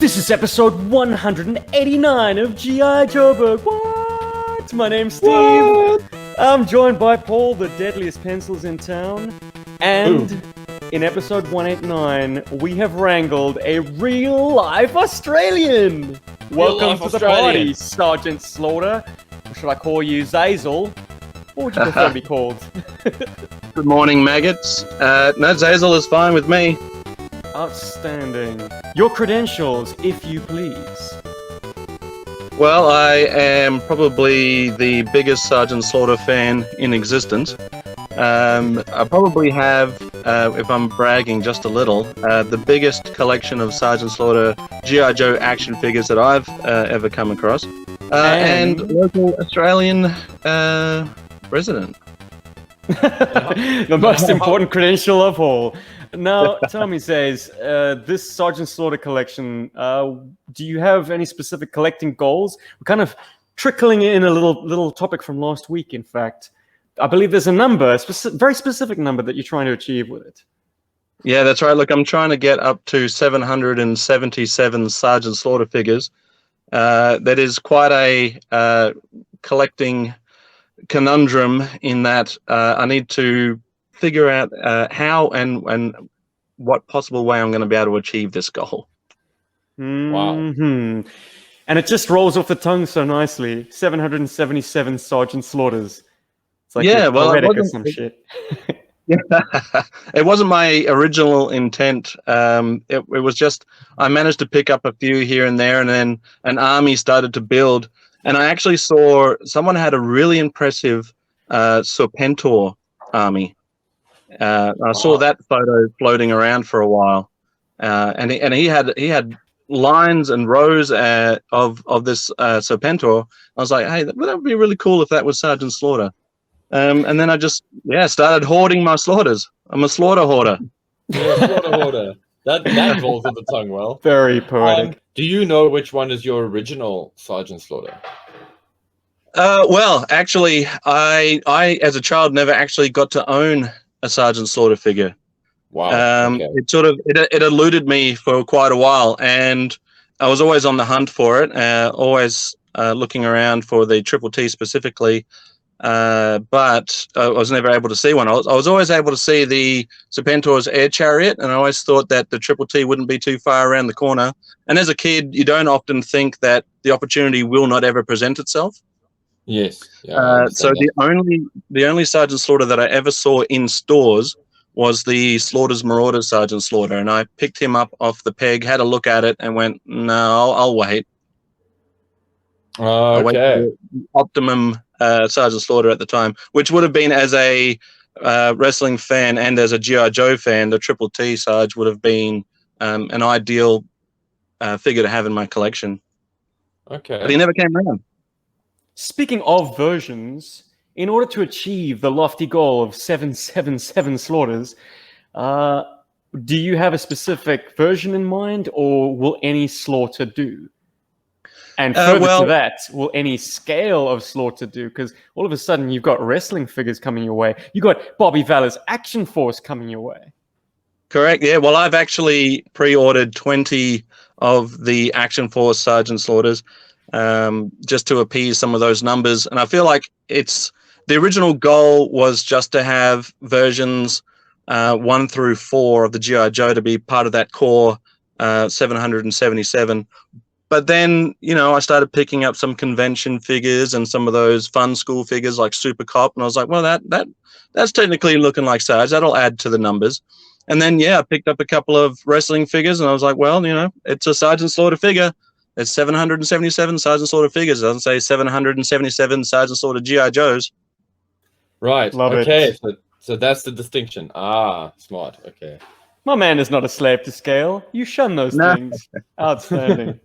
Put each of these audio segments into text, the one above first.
This is episode 189 of G.I. Gijoburg. What? My name's Steve. What? I'm joined by Paul, the deadliest pencils in town. And in episode 189, we have wrangled a real-life Australian. Welcome to the party, Sergeant Slaughter. Or should I call you Zazel? What would you prefer to be called? Good morning, maggots. No, Zazel is fine with me. Outstanding. Your credentials, if you please. Well, I am probably the biggest Sergeant Slaughter fan in existence. I probably have, if I'm bragging just a little, the biggest collection of Sergeant Slaughter G.I. Joe action figures that I've ever come across. And local Australian resident. The most important credential of all. Now, tell me, Zays, this Sergeant Slaughter collection, do you have any specific collecting goals? We're kind of trickling in a little topic from last week, in fact. I believe there's a number, very specific number that you're trying to achieve with it. Yeah, that's right. Look, I'm trying to get up to 777 Sergeant Slaughter figures. That is quite a collecting conundrum in that I need to figure out how and what possible way I'm going to be able to achieve this goal. Wow. And it just rolls off the tongue so nicely. 777 Sergeant Slaughters. It's like poetic or some shit. It wasn't my original intent. It was just I managed to pick up a few here and there, and then an army started to build. And I actually saw someone had a really impressive Serpentor army. I saw that photo floating around for a while, and he had lines and rows of this Serpentor. I was like, hey, that would be really cool if that was Sergeant Slaughter. And then I just started hoarding my slaughters. I'm a slaughter hoarder. You're a slaughter hoarder. That rolls off the tongue well. Very poetic. Do you know which one is your original Sergeant Slaughter? Well, actually, I as a child never actually got to own a Sergeant Slaughter figure. Wow. Okay. It eluded me for quite a while, and I was always on the hunt for it, always looking around for the Triple T specifically, but I was never able to see one. I was always able to see the Serpentor's air chariot, and I always thought that the Triple T wouldn't be too far around the corner. And as a kid, you don't often think that the opportunity will not ever present itself. Yes. Yeah, so the only Sergeant Slaughter that I ever saw in stores was the Slaughter's Marauder Sergeant Slaughter, and I picked him up off the peg, had a look at it, and went, "No, I'll wait." Okay. I'll wait for the optimum Sergeant Slaughter at the time, which would have been, as a wrestling fan and as a G.I. Joe fan, the Triple T Sarge would have been an ideal figure to have in my collection. Okay. But he never came around. Speaking of versions, in order to achieve the lofty goal of 777 slaughters, do you have a specific version in mind, or will any slaughter do? And further to that, will any scale of slaughter do? Because all of a sudden you've got wrestling figures coming your way. You've got Bobby Valor's Action Force coming your way. Correct, yeah. Well, I've actually pre-ordered 20 of the Action Force Sergeant Slaughters, just to appease some of those numbers. And I feel like the original goal was just to have versions 1 through 4 of the G.I. Joe to be part of that core 777. But then, I started picking up some convention figures and some of those fun school figures like Super Cop, and I was like, well, that's technically looking like Sarge. That'll add to the numbers. And then, I picked up a couple of wrestling figures, and I was like, well, it's a Sergeant Slaughter figure. It's 777 Sergeant Slaughter figures. It doesn't say 777 Sergeant Slaughter G.I. Joes. Right. Love okay. it. So that's the distinction. Ah, smart. Okay. My man is not a slave to scale. You shun those things. Outstanding.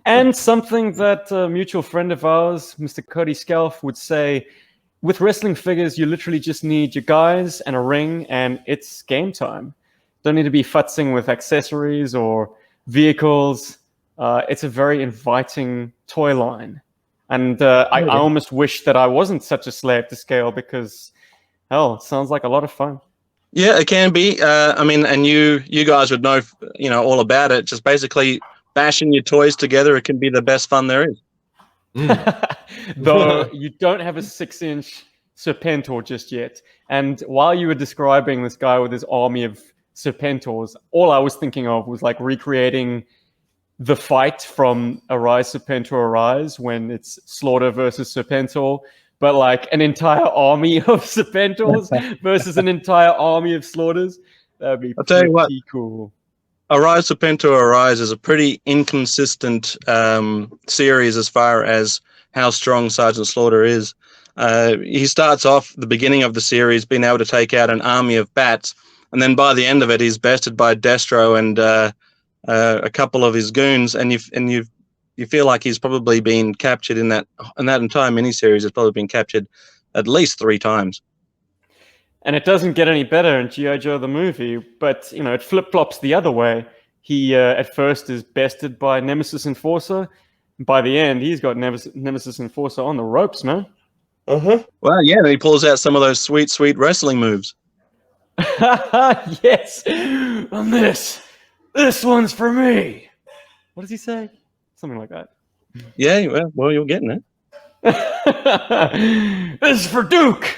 And something that a mutual friend of ours, Mr. Cody Scalf, would say, with wrestling figures, you literally just need your guys and a ring, and it's game time. Don't need to be futzing with accessories or vehicles. It's a very inviting toy line. And I almost wish that I wasn't such a slave to scale, because, hell, it sounds like a lot of fun. Yeah, it can be. I mean, and you guys would know, all about it. Just basically bashing your toys together, it can be the best fun there is. Though you don't have a 6-inch Serpentor just yet. And while you were describing this guy with his army of Serpentors, all I was thinking of was like recreating the fight from Arise Serpentor Arise when it's Slaughter versus Serpentor, but like an entire army of Serpentors versus an entire army of Slaughters. That'd be I'll tell you what, pretty cool. Arise Serpentor Arise is a pretty inconsistent series as far as how strong Sergeant Slaughter is. He starts off the beginning of the series being able to take out an army of bats, and then by the end of it, he's bested by Destro and a couple of his goons, and you feel like he's probably been captured in that entire miniseries. Has probably been captured at least 3 times. And it doesn't get any better in G.I. Joe the movie, but you know it flip-flops the other way. He at first is bested by Nemesis Enforcer. By the end, he's got Nemesis Enforcer on the ropes, man. Well, yeah, and he pulls out some of those sweet, sweet wrestling moves. Yes, and this one's for me. What does he say? Something like that. Yeah, well, you're getting it. This is for Duke.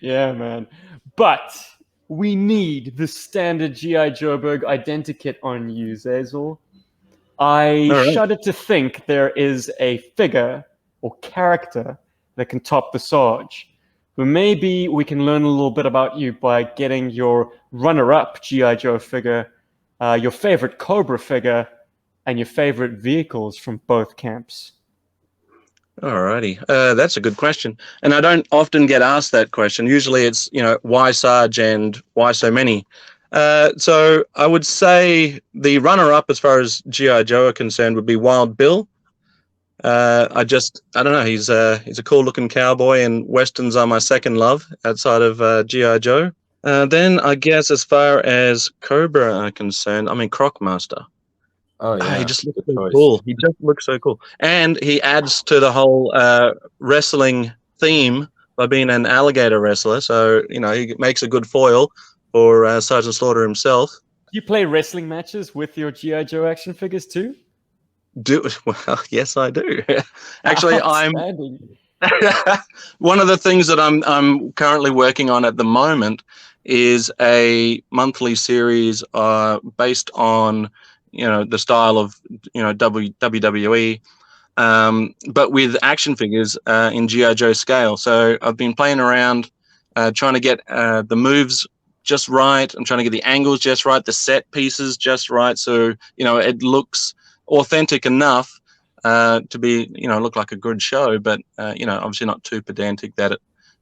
Yeah, man. But we need the standard G.I. Joburg identikit on you, Zazel. I shudder to think there is a figure or character that can top the Sarge. But maybe we can learn a little bit about you by getting your runner-up G.I. Joe figure, your favorite Cobra figure, and your favorite vehicles from both camps. Alrighty, that's a good question, and I don't often get asked that question. Usually, it's why Sarge and why so many. So I would say the runner-up as far as G.I. Joe are concerned would be Wild Bill. I don't know. He's a cool-looking cowboy, and westerns are my second love outside of G.I. Joe. Then I guess as far as Cobra are concerned, I mean Crocmaster. Oh yeah, he just looks so cool. He just looks so cool, and he adds to the whole wrestling theme by being an alligator wrestler. So he makes a good foil for Sergeant Slaughter himself. Do you play wrestling matches with your G.I. Joe action figures too? Well, yes, I do. Actually, I'm one of the things that I'm currently working on at the moment is a monthly series based on the style of WWE, but with action figures in G.I. Joe scale. So I've been playing around trying to get the moves just right. I'm trying to get the angles just right, the set pieces just right, so it looks authentic enough to be look like a good show, but obviously not too pedantic that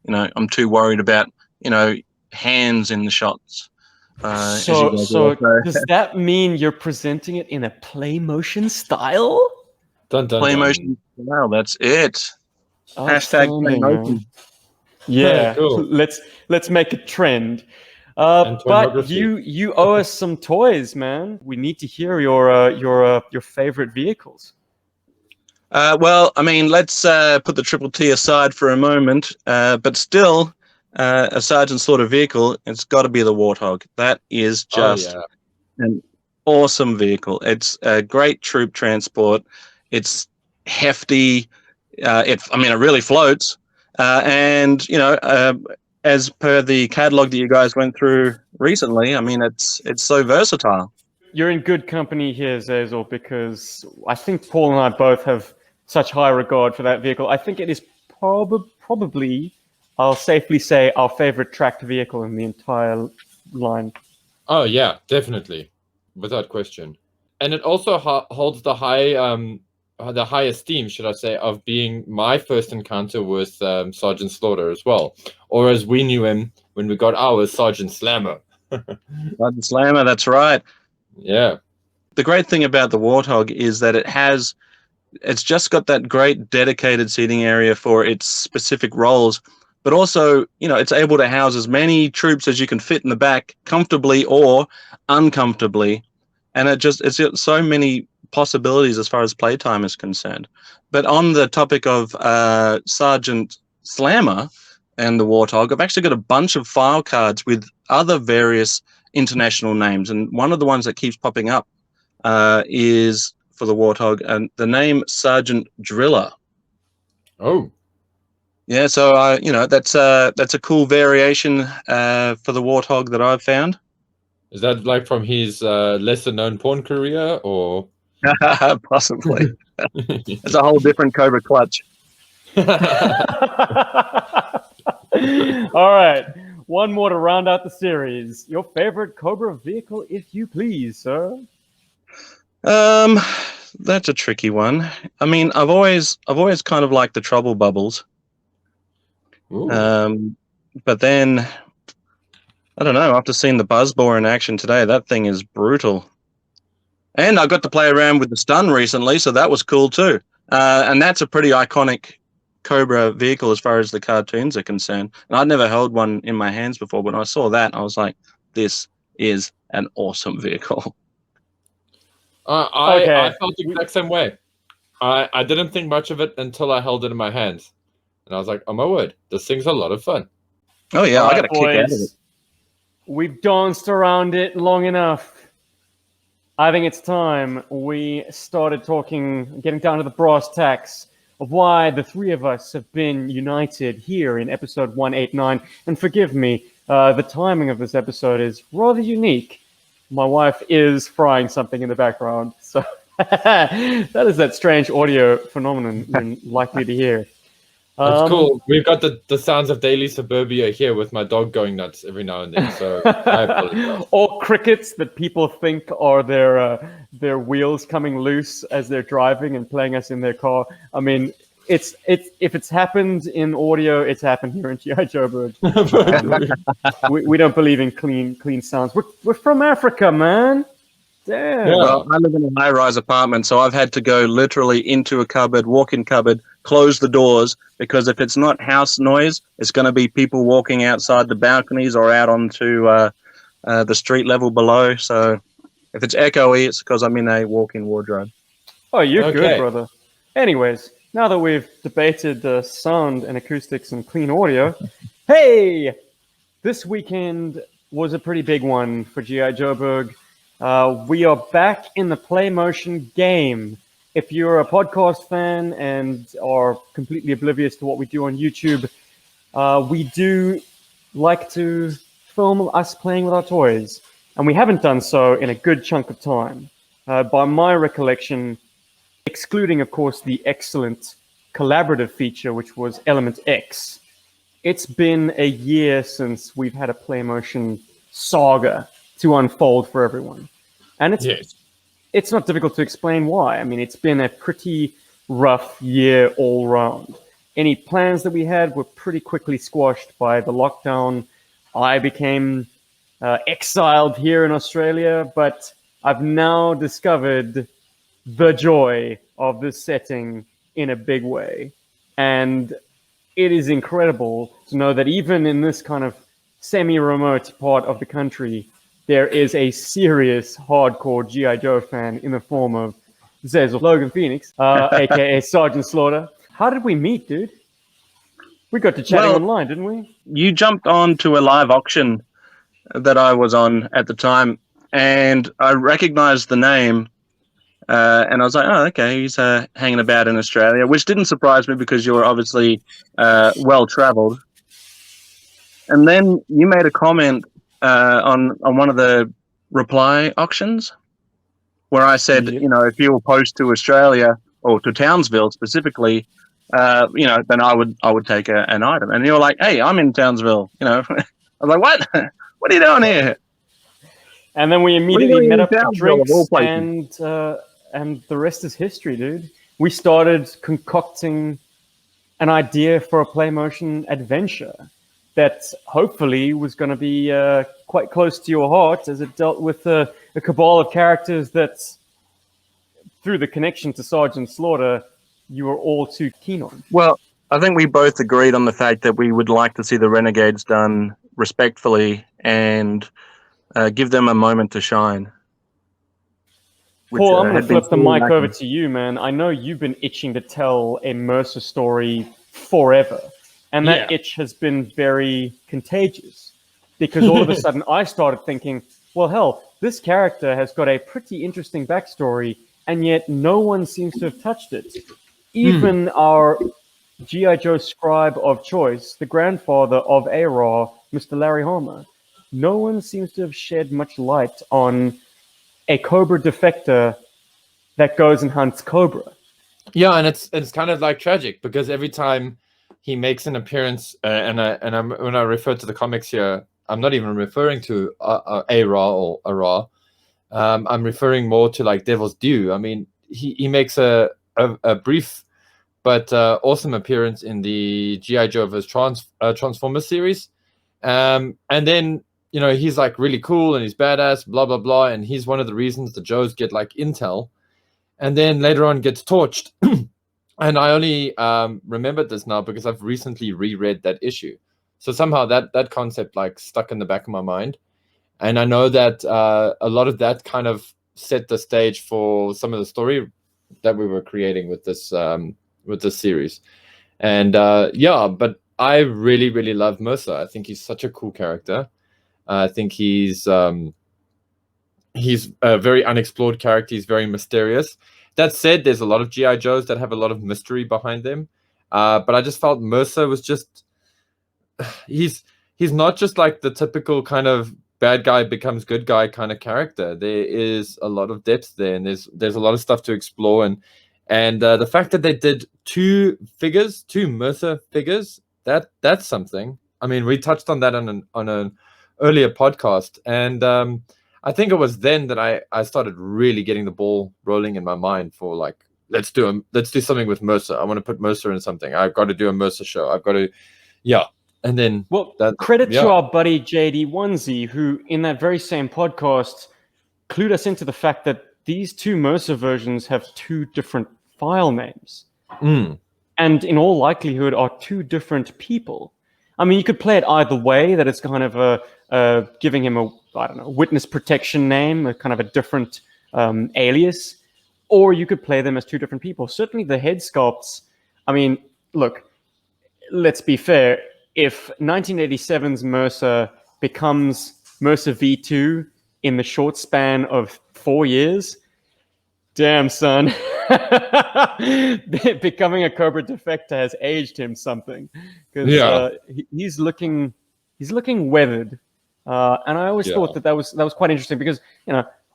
I'm too worried about hands in the shots. So does that mean you're presenting it in a play motion style? Dun, dun, play dun. motion style, that's it. Hashtag play motion. Yeah, cool. Let's make a trend. But you owe us some toys, man. We need to hear your favorite vehicles. Well, I mean, let's put the Triple T aside for a moment, but still, a Sergeant Slaughter vehicle, it's got to be the Warthog. It is just an awesome vehicle. It's a great troop transport. It's hefty. It really floats. And as per the catalog that you guys went through recently, I mean, it's so versatile. You're in good company here, Zazel, because I think Paul and I both have such high regard for that vehicle. I think it is probably, I'll safely say, our favorite tracked vehicle in the entire line. Oh yeah, definitely, without question. And it also holds the high esteem, should I say, of being my first encounter with Sergeant Slaughter as well, or as we knew him when we got ours, Sergeant Slammer. Sergeant Slammer, that's right. Yeah. The great thing about the Warthog is that it's just got that great dedicated seating area for its specific roles, but also, it's able to house as many troops as you can fit in the back, comfortably or uncomfortably. And it's got so many possibilities as far as playtime is concerned. But on the topic of Sergeant Slammer and the Warthog, I've actually got a bunch of file cards with other various international names. And one of the ones that keeps popping up is for the Warthog, and the name Sergeant Driller. Oh, Yeah, so that's a cool variation for the Warthog that I've found. is that like from his lesser known porn career, or? Possibly. It's a whole different Cobra clutch. All right, one more to round out the series. Your favorite Cobra vehicle, if you please, sir. That's a tricky one. I mean, I've always kind of liked the trouble bubbles. Ooh. But then I don't know. After seeing the Buzzbore in action today, that thing is brutal. And I got to play around with the stun recently, so that was cool too. And that's a pretty iconic Cobra vehicle as far as the cartoons are concerned. And I'd never held one in my hands before, but when I saw that, I was like, this is an awesome vehicle. I felt the exact same way. I didn't think much of it until I held it in my hands. And I was like, oh my word, this thing's a lot of fun. Oh yeah, All I right, got a kick out of it. We've danced around it long enough. I think it's time we started getting down to the brass tacks of why the three of us have been united here in episode 189. And forgive me, the timing of this episode is rather unique. My wife is frying something in the background, so that is that strange audio phenomenon you're likely to hear. That's cool. We've got the sounds of daily suburbia here with my dog going nuts every now and then. So I apologize. Or crickets that people think are their wheels coming loose as they're driving and playing us in their car. I mean, if it's happened in audio, it's happened here in G.I. Joburg. we don't believe in clean sounds. We're from Africa, man. Damn. Yeah. Well, I live in a high-rise apartment, so I've had to go literally into a cupboard, walk-in cupboard, close the doors, because if it's not house noise, it's going to be people walking outside the balconies or out onto the street level below. So if it's echoey, it's because I'm in a walk-in wardrobe. Oh, you're Okay. good, brother. Anyways, now that we've debated the sound and acoustics and clean audio, hey, this weekend was a pretty big one for G.I. Joburg. We are back in the play motion game. If you're a podcast fan and are completely oblivious to what we do on YouTube, we do like to film us playing with our toys. And we haven't done so in a good chunk of time. By my recollection, excluding, of course, the excellent collaborative feature, which was Element X, it's been a year since we've had a play motion saga to unfold for everyone. And it's not difficult to explain why. I mean, it's been a pretty rough year all round. Any plans that we had were pretty quickly squashed by the lockdown. I became exiled here in Australia, but I've now discovered the joy of this setting in a big way. And it is incredible to know that even in this kind of semi-remote part of the country, there is a serious hardcore G.I. Joe fan in the form of Zez Logan Phoenix, aka Sergeant Slaughter. How did we meet, dude? We got to chatting online, didn't we? You jumped on to a live auction that I was on at the time, and I recognized the name, and I was like, oh, okay, he's hanging about in Australia, which didn't surprise me because you were obviously well-traveled. And then you made a comment on one of the reply auctions where I said, if you will post to Australia or to Townsville specifically, then I would take an item. And you were like, hey, I'm in Townsville. I was like, what? What are you doing here? And then we immediately met up for drinks, and the rest is history, dude. We started concocting an idea for a play motion adventure that hopefully was going to be quite close to your heart, as it dealt with a cabal of characters that, through the connection to Sergeant Slaughter, you were all too keen on. Well, I think we both agreed on the fact that we would like to see the Renegades done respectfully and give them a moment to shine. Paul, I'm going to flip the mic over to you, man. I know you've been itching to tell a Mercer story forever. And that itch has been very contagious, because all of a sudden I started thinking, well, hell, this character has got a pretty interesting backstory, and yet no one seems to have touched it. Even our G.I. Joe scribe of choice, the grandfather of A-Raw, Mr. Larry Hama, no one seems to have shed much light on a Cobra defector that goes and hunts Cobra. Yeah, and it's kind of like tragic because every time he makes an appearance, when I refer to the comics here, I'm not even referring to A-Raw or A-Raw. I'm referring more to like Devil's Due. I mean, he makes a brief but awesome appearance in the G.I. Joe vs. Transformers series. And then, he's like really cool and he's badass, blah, blah, blah. And he's one of the reasons the Joes get like intel. And then later on gets torched. And I only remembered this now because I've recently reread that issue. So somehow that concept like stuck in the back of my mind. And I know that a lot of that kind of set the stage for some of the story that we were creating with this series. And but I really, really love Mercer. I think he's such a cool character. I think he's a very unexplored character. He's very mysterious. That said, there's a lot of G.I. Joes that have a lot of mystery behind them. But I just felt Mercer was just... He's not just like the typical kind of bad guy becomes good guy kind of character. There is a lot of depth there, and there's a lot of stuff to explore. And the fact that they did two Mercer figures, that's something. I mean, we touched on that on an earlier podcast, and I think it was then that I started really getting the ball rolling in my mind for like, let's do something with Mercer. I want to put Mercer in something. I've got to do a Mercer show. I've got to, And then, credit to our buddy JD Onesie, who in that very same podcast clued us into the fact that these two Mercer versions have two different file names, and in all likelihood are two different people. I mean, you could play it either way, that it's kind of giving him a witness protection name, a kind of a different alias, or you could play them as two different people. Certainly the head sculpts, I mean, look, let's be fair. If 1987's Mercer becomes Mercer V2 in the short span of 4 years, damn, son. Becoming a Cobra defector has aged him something, because he's looking weathered. And I always thought that was quite interesting because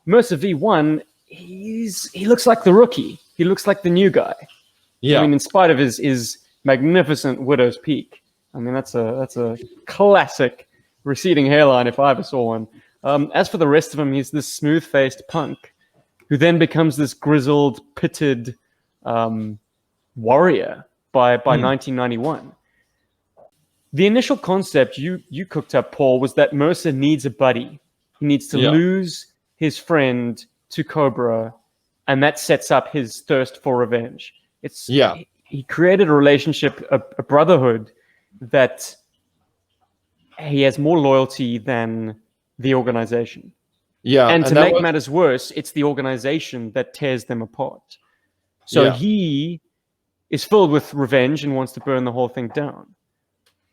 Mercer V1, he looks like the rookie. He looks like the new guy. Yeah. I mean, in spite of his magnificent widow's peak. I mean, that's a classic receding hairline if I ever saw one. As for the rest of him, he's this smooth-faced punk who then becomes this grizzled, pitted warrior by 1991. The initial concept you cooked up, Paul, was that Mercer needs a buddy. He needs to lose his friend to Cobra, and that sets up his thirst for revenge. He created a relationship, a brotherhood, that he has more loyalty than the organization. Yeah, and to make matters worse, it's the organization that tears them apart. So he is filled with revenge and wants to burn the whole thing down.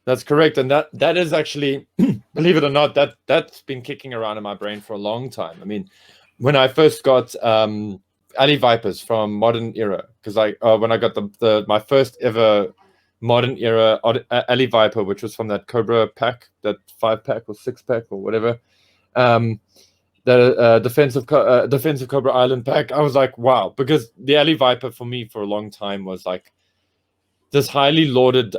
That's correct, and that is actually, believe it or not, that's been kicking around in my brain for a long time. I mean, when I first got Alley Vipers from Modern Era, because when I got my first ever Modern Era Alley Viper, which was from that Cobra pack, that 5-pack or 6-pack or whatever, the defensive Cobra Island pack, I was like, wow, because the Alley Viper for me for a long time was like this highly lauded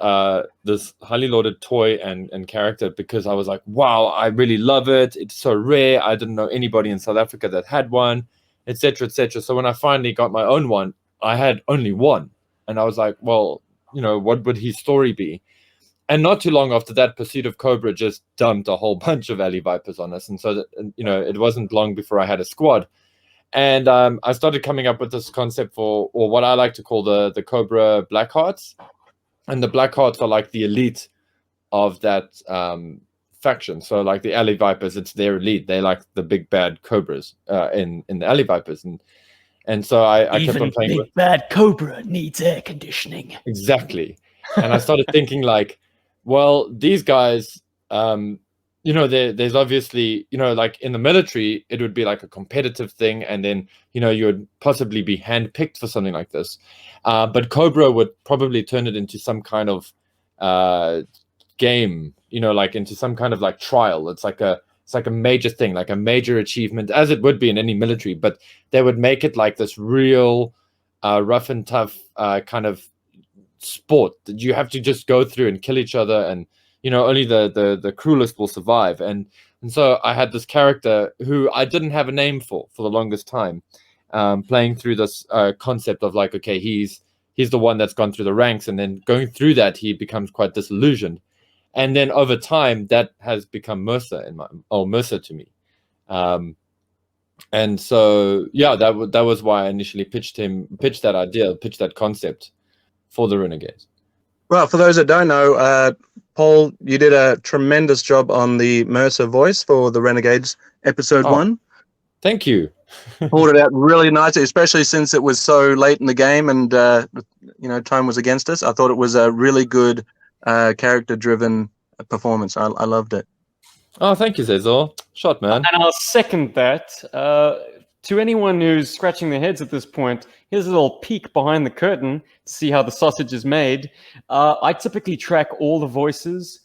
toy and character, because I was like, wow, I really love it. It's so rare. I didn't know anybody in South Africa that had one, etc., etc. So when I finally got my own one, I had only one, and I was like, well, what would his story be? And not too long after that, Pursuit of Cobra just dumped a whole bunch of Alley Vipers on us. And so, it wasn't long before I had a squad. And I started coming up with this concept or what I like to call the Cobra Blackhearts. And the Blackhearts are like the elite of that faction. So like the Alley Vipers, it's their elite. They're like the big bad Cobras in the Alley Vipers. And so I kept on playing with... Big bad Cobra needs air conditioning. Exactly. And I started thinking like, well, these guys, there's obviously, like in the military, it would be like a competitive thing, and then, you would possibly be handpicked for something like this. But Cobra would probably turn it into some kind of game, like into some kind of like trial. It's like a major thing, like a major achievement, as it would be in any military, but they would make it like this real rough and tough kind of sport that you have to just go through and kill each other, and only the cruelest will survive. And so I had this character who I didn't have a name for the longest time, playing through this concept of like, okay, he's the one that's gone through the ranks, and then going through that he becomes quite disillusioned, and then over time that has become Mercer to me. And so that was why I initially pitched that concept for the Renegades. Well, for those that don't know, Paul, you did a tremendous job on the Mercer voice for the Renegades episode 1. Thank you. Pulled it out really nicely, especially since it was so late in the game and time was against us. I thought it was a really good character-driven performance. I loved it. Oh, thank you, Cesar. Shot, man. And I'll second that. To anyone who's scratching their heads at this point, here's a little peek behind the curtain to see how the sausage is made. I typically track all the voices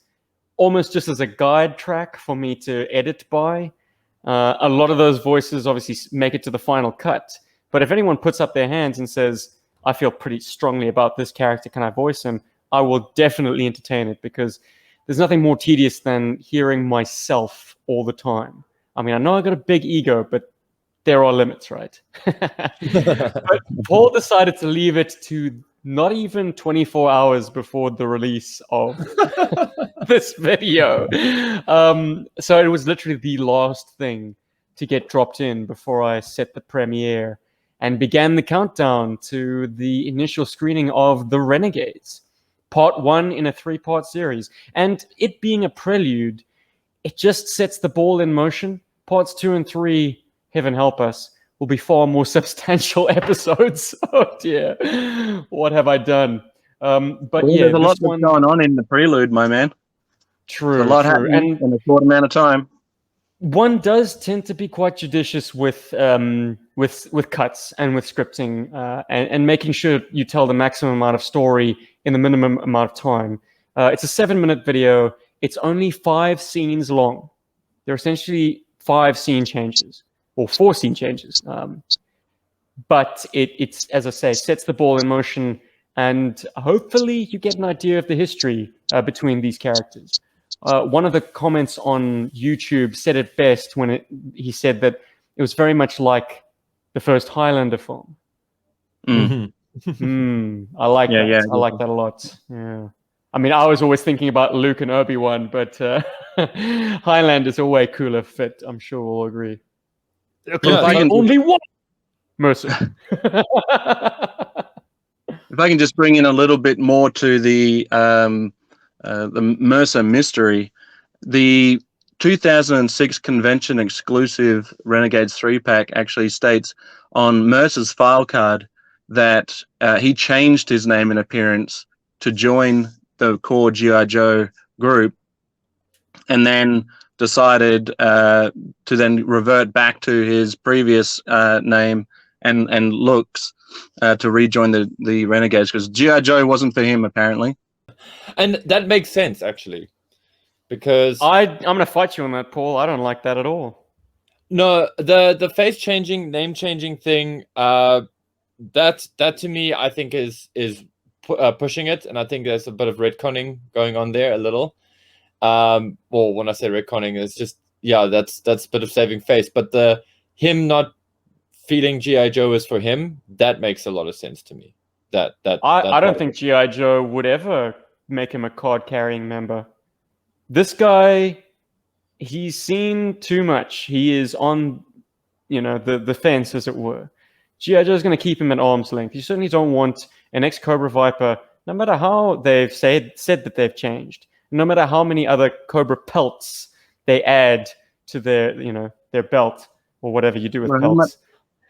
almost just as a guide track for me to edit by. A lot of those voices obviously make it to the final cut. But if anyone puts up their hands and says, I feel pretty strongly about this character, can I voice him? I will definitely entertain it, because there's nothing more tedious than hearing myself all the time. I mean, I know I got a big ego, but there are limits, right? But Paul decided to leave it to not even 24 hours before the release of this video. So it was literally the last thing to get dropped in before I set the premiere and began the countdown to the initial screening of The Renegades, part 1 in a 3-part series. And it being a prelude, it just sets the ball in motion. Parts 2 and 3, heaven help us, will be far more substantial episodes. Oh dear, what have I done? But there's a lot going on in the prelude, my man. True, there's a lot happening in a short amount of time. One does tend to be quite judicious with cuts and with scripting, and making sure you tell the maximum amount of story in the minimum amount of time. It's a 7-minute video. It's only 5 scenes long. They're essentially 5 scene changes, or 4 scene changes. But it's, as I say, sets the ball in motion, and hopefully you get an idea of the history between these characters. One of the comments on YouTube said it best when he said that it was very much like the first Highlander film. I like that. Yeah, I like that a lot. Yeah. I mean, I was always thinking about Luke and Obi-Wan, but Highlander's a way cooler fit. I'm sure we'll agree. Only one Mercer. If I can just bring in a little bit more to the Mercer Mystery, the 2006 convention exclusive Renegades 3-pack actually states on Mercer's file card that he changed his name and appearance to join the core G.I. Joe group, and then decided to then revert back to his previous name and looks to rejoin the Renegades, because G.I. Joe wasn't for him, apparently. And that makes sense, actually, because I'm going to fight you on that, Paul. I don't like that at all. No, the face changing, name changing thing, that to me, I think is pushing it, and I think there's a bit of retconning going on there a little. Well, when I say retconning, it's just that's a bit of saving face. But him not feeling G.I. Joe is for him, that makes a lot of sense to me. I don't think G.I. Joe would ever make him a card-carrying member. This guy, he's seen too much. He is on, the fence, as it were. G.I. Joe is going to keep him at arm's length. You certainly don't want an ex-Cobra Viper, no matter how they've said that they've changed, no matter how many other Cobra pelts they add to their belt, or whatever you do with pelts.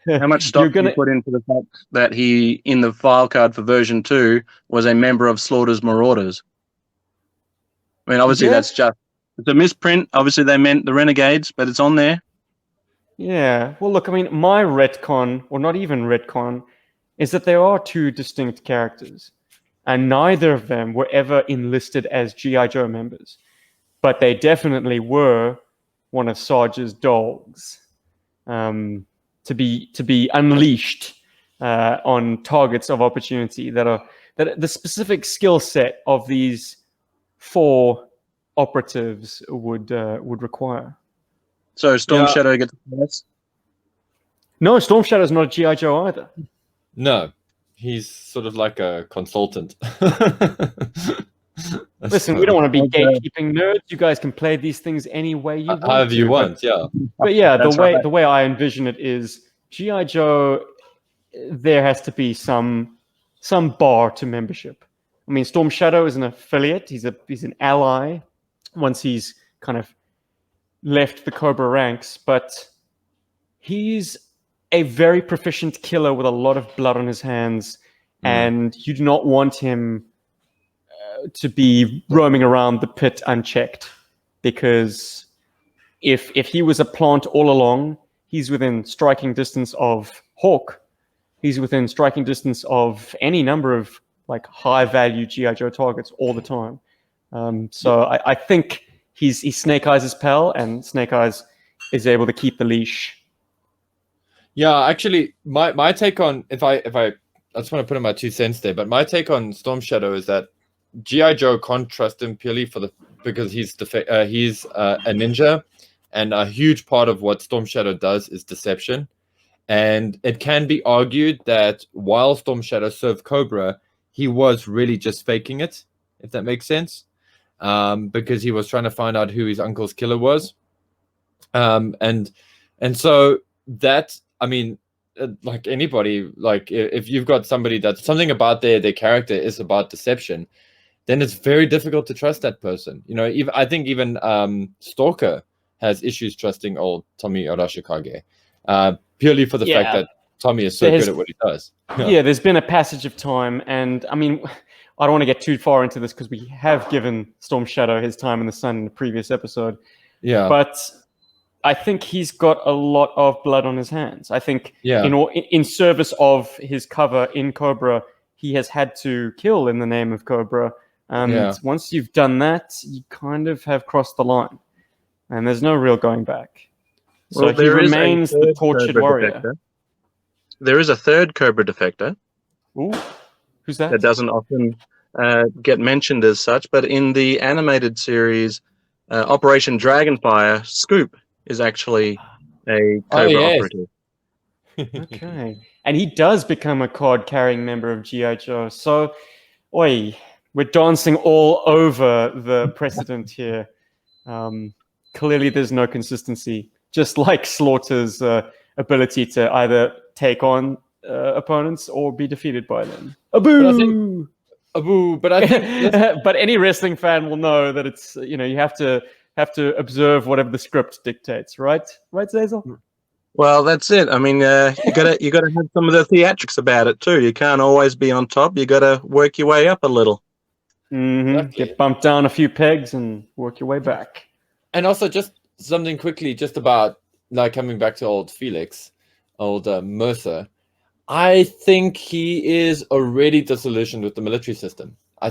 How much stock do you put into the fact that he, in the file card for version 2, was a member of Slaughter's Marauders? I mean, obviously that's just It's a misprint. Obviously, they meant the Renegades, but it's on there. Yeah. Well, look, I mean, my retcon, or not even retcon, is that there are two distinct characters, and neither of them were ever enlisted as G.I. Joe members, but they definitely were one of Sarge's dogs, to be unleashed on targets of opportunity that the specific skill set of these 4 operatives would require. So Storm Shadow gets a pass. No, Storm Shadow's not a G.I. Joe either. No, he's sort of like a consultant. Listen, we don't want to be gatekeeping nerds. You guys can play these things any way you want. However you want, yeah. But yeah, That's the way I envision it is G.I. Joe. There has to be some bar to membership. I mean, Storm Shadow is an affiliate. He's an ally once he's kind of left the Cobra ranks, but he's a very proficient killer with a lot of blood on his hands, and you do not want him to be roaming around the pit unchecked, because if he was a plant all along, he's within striking distance of Hawk. He's within striking distance of any number of like high value G.I. Joe targets all the time. So I think he's Snake Eyes' pal, and Snake Eyes is able to keep the leash. Yeah, actually, my take on if I just want to put in my 2 cents there, but my take on Storm Shadow is that G.I. Joe can't trust him purely because he's a ninja, and a huge part of what Storm Shadow does is deception. And it can be argued that while Storm Shadow served Cobra, he was really just faking it, if that makes sense, because he was trying to find out who his uncle's killer was, and so that, I mean, like anybody, like if you've got somebody that something about their character is about deception, then it's very difficult to trust that person. You know, I think even Stalker has issues trusting old Tommy Arashikage, purely for the fact that Tommy is so good at what he does. Yeah, there's been a passage of time, and I mean, I don't want to get too far into this because we have given Storm Shadow his time in the sun in the previous episode. Yeah, but I think he's got a lot of blood on his hands. I think in service of his cover in Cobra, he has had to kill in the name of Cobra. Once you've done that, you kind of have crossed the line, and there's no real going back. So he remains the tortured warrior. Defector. There is a third Cobra defector. Ooh, who's that? That doesn't often get mentioned as such, but in the animated series, Operation Dragonfire, Scoop is actually a Cobra operative. Okay. And he does become a card-carrying member of G.I. Joe. So, we're dancing all over the precedent here. Clearly, there's no consistency. Just like Slaughter's ability to either take on opponents or be defeated by them. Aboo! But I think but any wrestling fan will know that it's, you have to observe whatever the script dictates, right? Right, Zazel? Well, that's it. I mean, you gotta have some of the theatrics about it too. You can't always be on top. You gotta work your way up a little. Mm-hmm. Get bumped down a few pegs and work your way back. And also, just something quickly, just about like coming back to old Felix, old Mercer. I think he is already disillusioned with the military system. I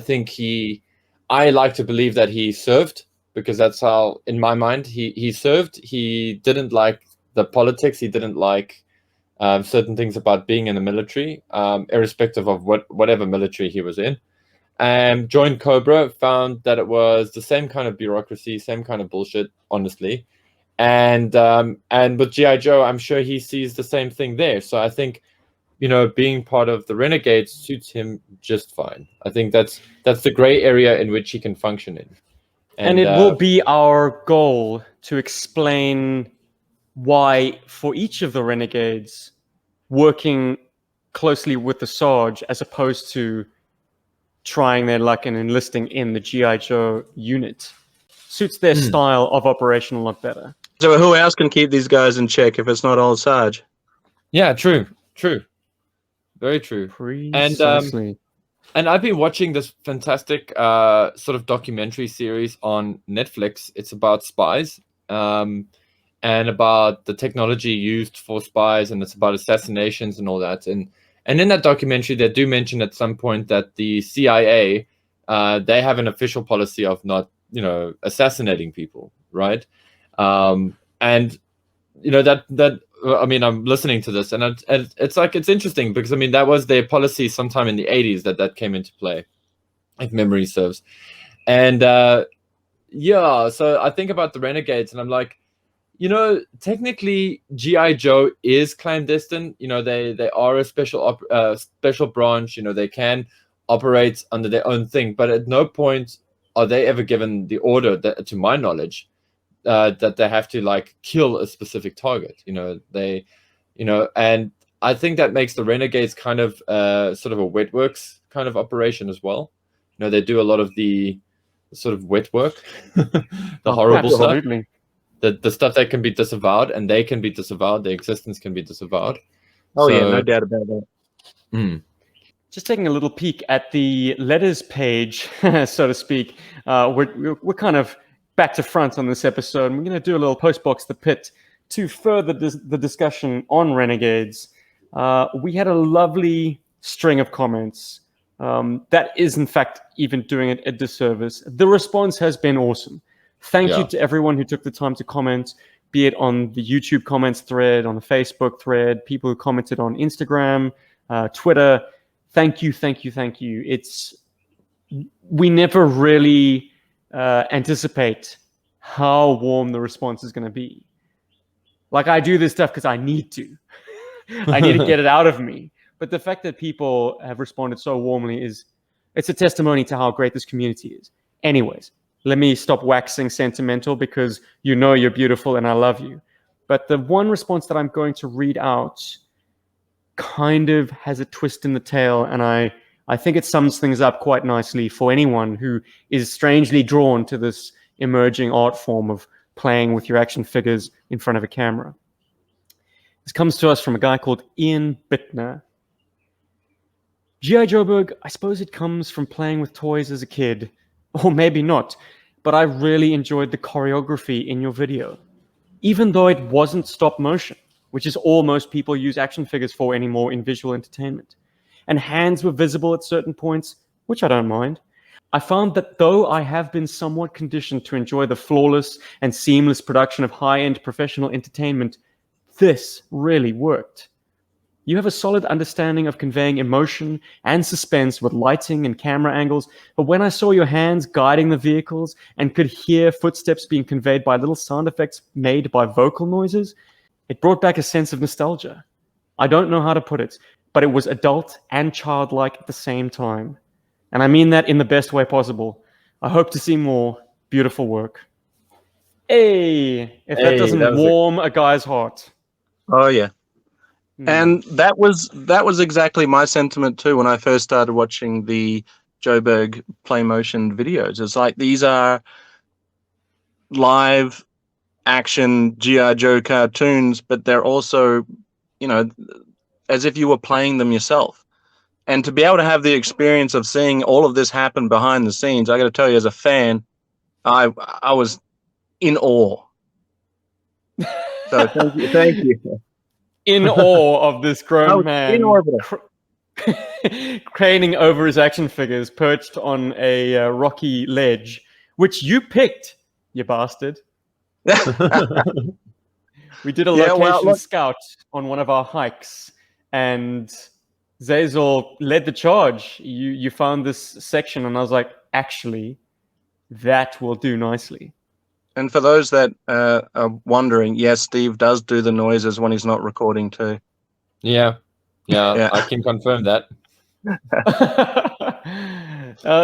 like to believe that he served, because that's how, in my mind, he served. He didn't like the politics. He didn't like certain things about being in the military, irrespective of whatever military he was in. Joined Cobra, found that it was the same kind of bureaucracy, same kind of bullshit, honestly. And with G.I. Joe, I'm sure he sees the same thing there. So I think, being part of the Renegades suits him just fine. I think that's the gray area in which he can function in. And it will be our goal to explain why, for each of the Renegades, working closely with the Sarge as opposed to trying their luck and enlisting in the G.I. Joe unit suits their style of operation a lot better. So who else can keep these guys in check if it's not old Sarge? Yeah, true. Very true. Precisely. And I've been watching this fantastic sort of documentary series on Netflix. It's about spies and about the technology used for spies, and it's about assassinations and all that. And in that documentary, they do mention at some point that the CIA they have an official policy of not, assassinating people, right? And that I mean, I'm listening to this, and it's like, it's interesting because, I mean, that was their policy sometime in the 80s that came into play, if memory serves. And yeah, so I think about the Renegades, and I'm like, technically GI Joe is clandestine. They are a special branch. They can operate under their own thing, but at no point are they ever given the order, that, to my knowledge, that they have to like kill a specific target. And I think that makes the Renegades kind of sort of a wet works kind of operation as well. They do a lot of the sort of wet work, the horrible stuff, the stuff that can be disavowed, and they can be disavowed. Their existence can be disavowed. Oh, yeah, no doubt about that. Just taking a little peek at the letters page, so to speak. We're kind of back to front on this episode, and we're going to do a little postbox the pit to further the discussion on Renegades. We had a lovely string of comments that is, in fact, even doing it a disservice. The response has been awesome. Thank you to everyone who took the time to comment, be it on the YouTube comments thread, on the Facebook thread, people who commented on Instagram, Twitter. Thank you. We never really anticipate how warm the response is going to be. Like, I do this stuff because I need to. I need to get it out of me. But the fact that people have responded so warmly it's a testimony to how great this community is. Anyways, let me stop waxing sentimental, because you're beautiful and I love you. But the one response that I'm going to read out kind of has a twist in the tail, and I think it sums things up quite nicely for anyone who is strangely drawn to this emerging art form of playing with your action figures in front of a camera. This comes to us from a guy called Ian Bittner. G.I. Joburg, I suppose it comes from playing with toys as a kid, or maybe not, but I really enjoyed the choreography in your video, even though it wasn't stop motion, which is all most people use action figures for anymore in visual entertainment. And hands were visible at certain points, which I don't mind. I found that though I have been somewhat conditioned to enjoy the flawless and seamless production of high-end professional entertainment, this really worked. You have a solid understanding of conveying emotion and suspense with lighting and camera angles, but when I saw your hands guiding the vehicles and could hear footsteps being conveyed by little sound effects made by vocal noises, it brought back a sense of nostalgia. I don't know how to put it, but it was adult and childlike at the same time. And I mean that in the best way possible. I hope to see more beautiful work. Hey, if that doesn't warm a guy's heart. Oh, yeah. And that was exactly my sentiment too when I first started watching the Joburg play motion videos. It's like, these are live action G.I. Joe cartoons, but they're also, as if you were playing them yourself. And to be able to have the experience of seeing all of this happen behind the scenes, I got to tell you, as a fan, I was in awe. So thank you. In awe of this grown man craning over his action figures perched on a rocky ledge, which you picked, you bastard. We did a location scout on one of our hikes, and Zazel led the charge. You found this section, and I was like, actually, that will do nicely. And for those that are wondering, yes, Steve does do the noises when he's not recording too. Yeah. I can confirm that.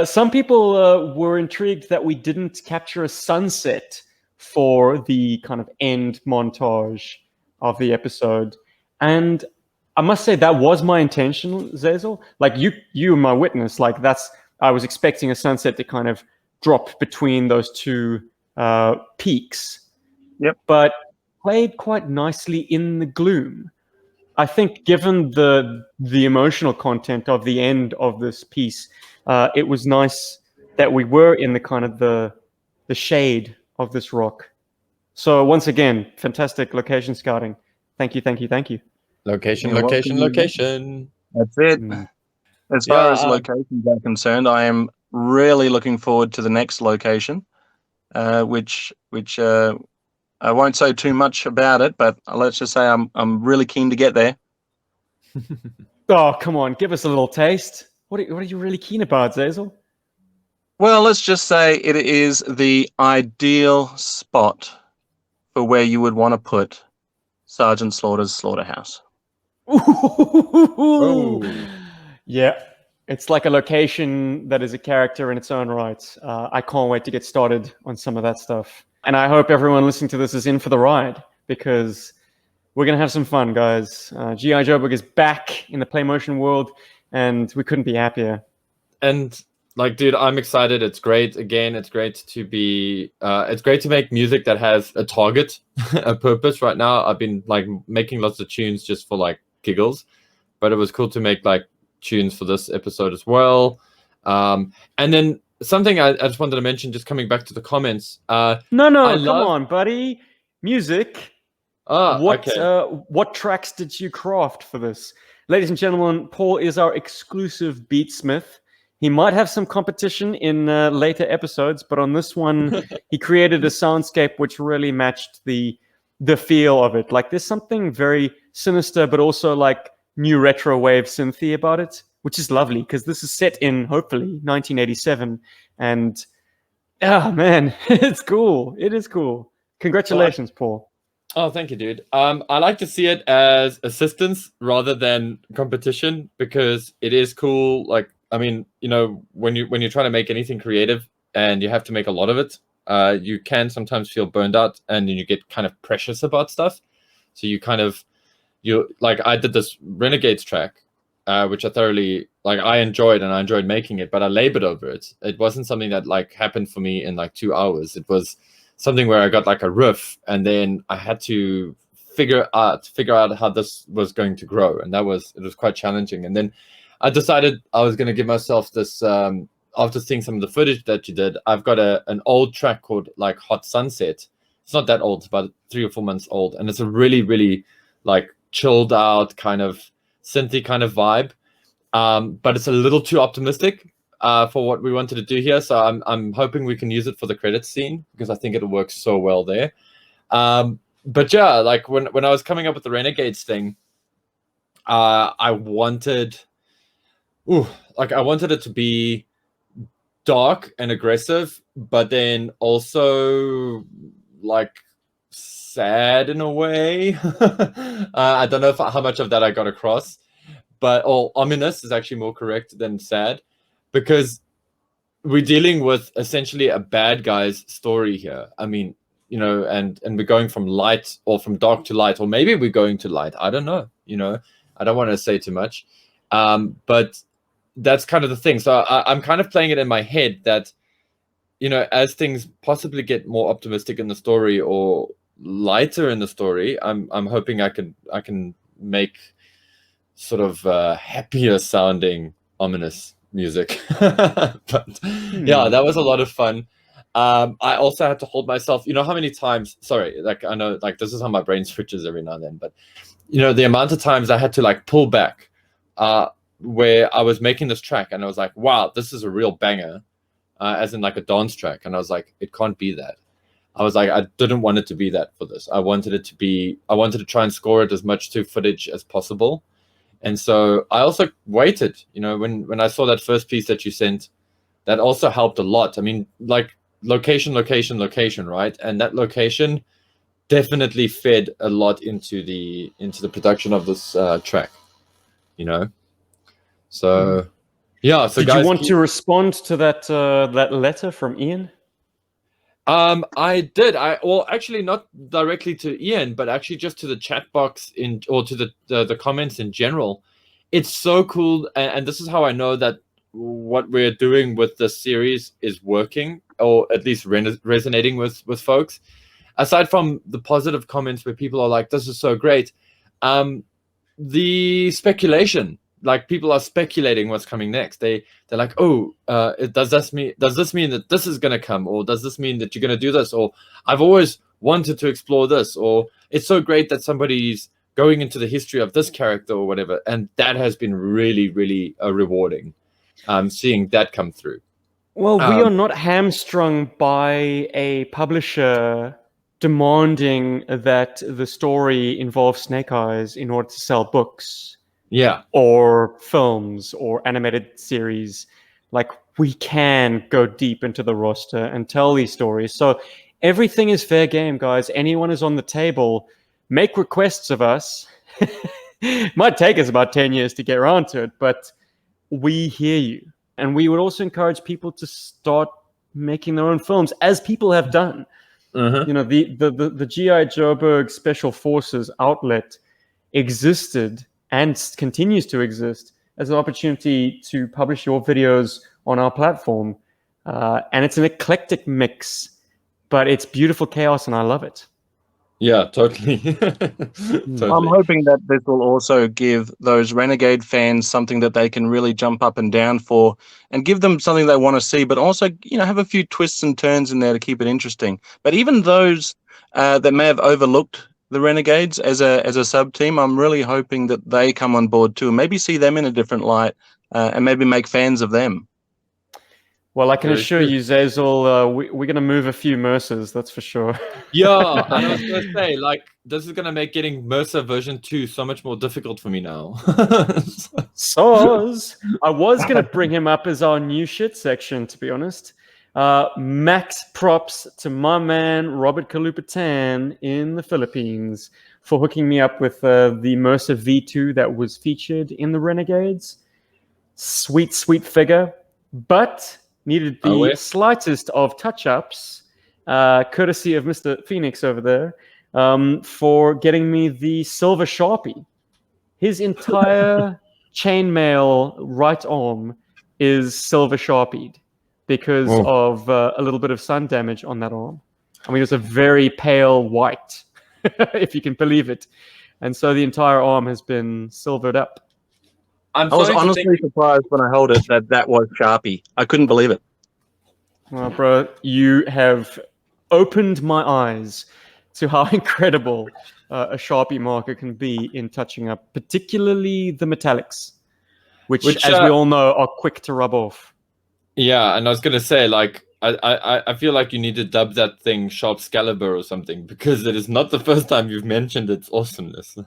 Some people were intrigued that we didn't capture a sunset for the kind of end montage of the episode. And I must say that was my intention, Zazel. Like, you were my witness. Like, I was expecting a sunset to kind of drop between those two peaks. Yep. But played quite nicely in the gloom. I think given the emotional content of the end of this piece, it was nice that we were in the kind of the shade of this rock. So once again, fantastic location scouting. Thank you, thank you, thank you. Location, You're location, welcome. location. That's it. Mm. As far Yeah, as locations are concerned, I am really looking forward to the next location, which I won't say too much about it, but let's just say I'm really keen to get there. Oh, come on, give us a little taste. What are you really keen about, Zazel? Well, let's just say it is the ideal spot for where you would want to put Sergeant Slaughter's slaughterhouse. Oh. Yeah, it's like a location that is a character in its own right. I can't wait to get started on some of that stuff. And I hope everyone listening to this is in for the ride, because we're going to have some fun, guys. G.I. Joburg is back in the PlayMotion world, and we couldn't be happier. And like, dude, I'm excited. It's great. Again, it's great to be. It's great to make music that has a target, a purpose. Right now, I've been like making lots of tunes just for like giggles, but it was cool to make like tunes for this episode as well. And then something I just wanted to mention, just coming back to the comments. No, come on, buddy. Music. What tracks did you craft for this? Ladies and gentlemen, Paul is our exclusive beatsmith. He might have some competition in later episodes, but on this one, he created a soundscape which really matched the feel of it. Like, there's something very sinister, but also like new retro wave synthy about it, which is lovely, because this is set in, hopefully, 1987. And, oh, man, it's cool. It is cool. Congratulations, Paul. Oh, thank you, dude. I like to see it as assistance rather than competition, because it is cool. Like, I mean, you know, when you're trying to make anything creative and you have to make a lot of it, you can sometimes feel burned out, and then you get kind of precious about stuff. So you like, I did this Renegades track, which I thoroughly like. I enjoyed, and I enjoyed making it, but I labored over it. It wasn't something that like happened for me in like 2 hours. It was something where I got like a riff, and then I had to figure out how this was going to grow, and it was quite challenging. And then I decided I was going to give myself this. After seeing some of the footage that you did, I've got an old track called like Hot Sunset. It's not that old; it's about 3 or 4 months old, and it's a really, really like chilled out kind of synthy kind of vibe. But it's a little too optimistic for what we wanted to do here. So I'm hoping we can use it for the credits scene, because I think it'll work so well there. But yeah, like when I was coming up with the Renegades thing, I wanted it to be dark and aggressive, but then also like sad in a way. I don't know how much of that I got across, but ominous is actually more correct than sad, because we're dealing with essentially a bad guy's story here. I mean, you know, and we're going from light, or from dark to light, or maybe we're going to light. I don't know. You know, I don't want to say too much, but that's kind of the thing. So I'm kind of playing it in my head that, you know, as things possibly get more optimistic in the story or lighter in the story, I'm hoping I can make sort of happier sounding ominous music. But yeah, that was a lot of fun. I also had to hold myself. You know how many times? Sorry, like I know, like this is how my brain switches every now and then. But you know, the amount of times I had to like pull back, where I was making this track, and I was like, "Wow, this is a real banger," as in like a dance track, and I was like, "It can't be that." I was like, I didn't want it to be that for this. I wanted to try and score it as much to footage as possible. And so I also waited, you know, when I saw that first piece that you sent, that also helped a lot. I mean, like location, right? And that location definitely fed a lot into the production of this track, you know. So yeah. So did guys, you want to respond to that letter from Ian? I did. Well, actually, not directly to Ian, but actually just to the chat box or to the comments in general. It's so cool, and this is how I know that what we're doing with this series is working, or at least resonating with folks. Aside from the positive comments where people are like, "This is so great," the speculation. Like people are speculating what's coming next. They're like, oh, does this mean that this is gonna come, or does this mean that you're gonna do this, or I've always wanted to explore this, or it's so great that somebody's going into the history of this character or whatever, and that has been really, really rewarding. Seeing that come through. Well, we are not hamstrung by a publisher demanding that the story involves Snake Eyes in order to sell books. Yeah. Or films or animated series. Like, we can go deep into the roster and tell these stories. So everything is fair game, guys. Anyone is on the table. Make requests of us. Might take us about 10 years to get around to it, but we hear you. And we would also encourage people to start making their own films, as people have done. Uh-huh. You know, the G.I. Joburg Special Forces outlet existed and continues to exist as an opportunity to publish your videos on our platform. And it's an eclectic mix, but it's beautiful chaos, and I love it. Yeah, totally. Totally. I'm hoping that this will also give those Renegade fans something that they can really jump up and down for, and give them something they want to see, but also, you know, have a few twists and turns in there to keep it interesting. But even those that may have overlooked the Renegades as a sub team, I'm really hoping that they come on board too, and maybe see them in a different light, and maybe make fans of them. Well, I can assure you, Zazel, we're going to move a few Mercers, that's for sure. Yeah, and I was going to say, like, this is going to make getting Mercer version 2 so much more difficult for me now. Soz, I was going to bring him up as our new shit section, to be honest. Max props to my man, Robert Kalupatan in the Philippines, for hooking me up with the Mercer V2 that was featured in the Renegades. Sweet, sweet figure, but needed the slightest of touch-ups, courtesy of Mr. Phoenix over there, for getting me the Silver Sharpie. His entire chainmail right arm is silver sharpied because of a little bit of sun damage on that arm. I mean, it's a very pale white, if you can believe it. And so the entire arm has been silvered up. I was honestly surprised when I held it that was Sharpie. I couldn't believe it. Well, bro, you have opened my eyes to how incredible a Sharpie marker can be in touching up, particularly the metallics, which as we all know, are quick to rub off. Yeah, and I was going to say, like, I feel like you need to dub that thing Sharp Scalibur or something, because it is not the first time you've mentioned its awesomeness.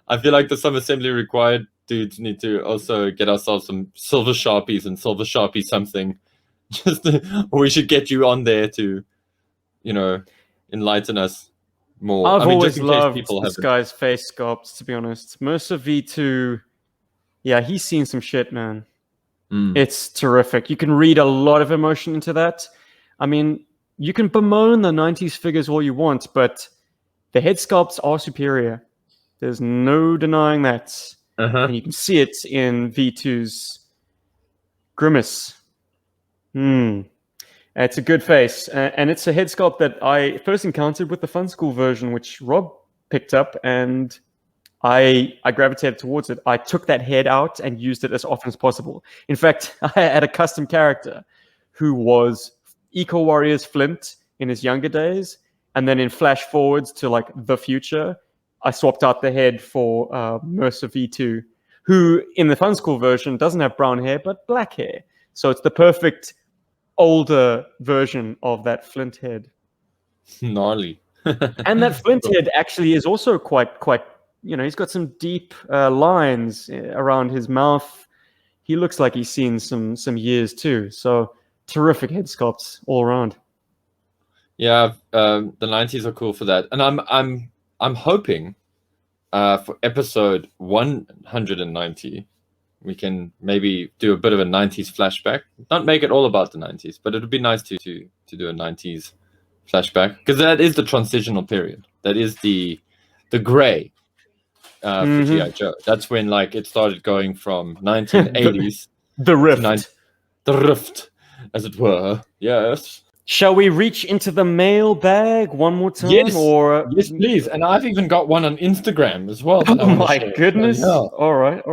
I feel like the Some Assembly Required dudes need to also get ourselves some Silver Sharpies and Silver Sharpie something. We should get you on there to, you know, enlighten us more. I've always loved this guy's face sculpts, to be honest. Mercer V2, yeah, he's seen some shit, man. It's terrific. You can read a lot of emotion into that. I mean, you can bemoan the 90s figures all you want, but the head sculpts are superior. There's no denying that. And you can see it in V2's grimace. It's a good face. And it's a head sculpt that I first encountered with the Fun School version, which Rob picked up, and I gravitated towards it. I took that head out and used it as often as possible. In fact, I had a custom character who was Eco Warriors Flint in his younger days. And then in flash forwards to like the future, I swapped out the head for Mercer V2, who in the Fun School version doesn't have brown hair, but black hair. So it's the perfect older version of that Flint head. Gnarly. And that Flint head actually is also quite, you know, he's got some deep lines around his mouth. He looks like he's seen some years too. So terrific head sculpts all around. Yeah, the 90s are cool for that. And I'm hoping for episode 190, we can maybe do a bit of a 90s flashback. Not make it all about the 90s, but it would be nice to do a 90s flashback, because that is the transitional period. That is the gray for G.I. Joe. That's when like it started going from 1980s the rift. The rift, as it were. Yes. Shall we reach into the mail bag one more time? Yes. Or Yes, please. And I've even got one on Instagram as well. Oh my goodness! All right.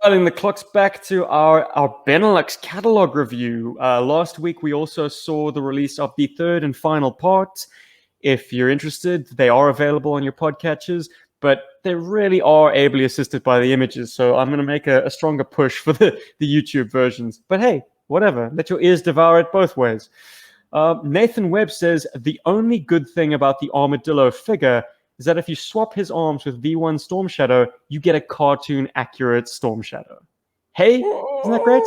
Dialing the clocks back to our Benelux catalog review. Last week we also saw the release of the third and final part. If you're interested, they are available on your podcatchers, but they really are ably assisted by the images. So I'm going to make a stronger push for the YouTube versions. But hey, whatever. Let your ears devour it both ways. Nathan Webb says the only good thing about the Armadillo figure is that if you swap his arms with V1 Storm Shadow, you get a cartoon-accurate Storm Shadow. Hey, isn't that great?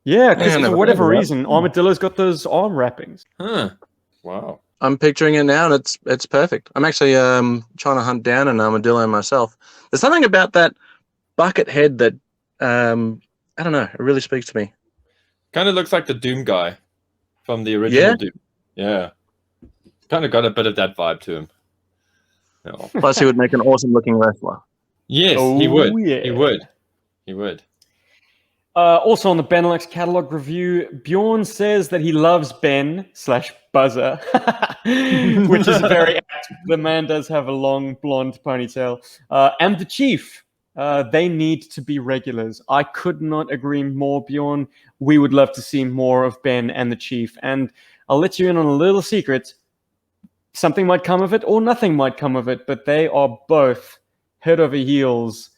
Yeah, because for whatever reason, Armadillo's got those arm wrappings. Huh. Wow. I'm picturing it now, and it's perfect. I'm actually trying to hunt down an armadillo myself. There's something about that bucket head that, I don't know, it really speaks to me. Kind of looks like the Doom guy from the original Doom. Yeah. Kind of got a bit of that vibe to him. Oh. Plus, he would make an awesome-looking wrestler. Yes, he would. Yeah. He would. Also on the Benelux catalog review, Bjorn says that he loves Ben/Buzzer, which is very apt. The man does have a long blonde ponytail. And the Chief. They need to be regulars. I could not agree more, Bjorn. We would love to see more of Ben and the Chief. And I'll let you in on a little secret. Something might come of it or nothing might come of it, but they are both head over heels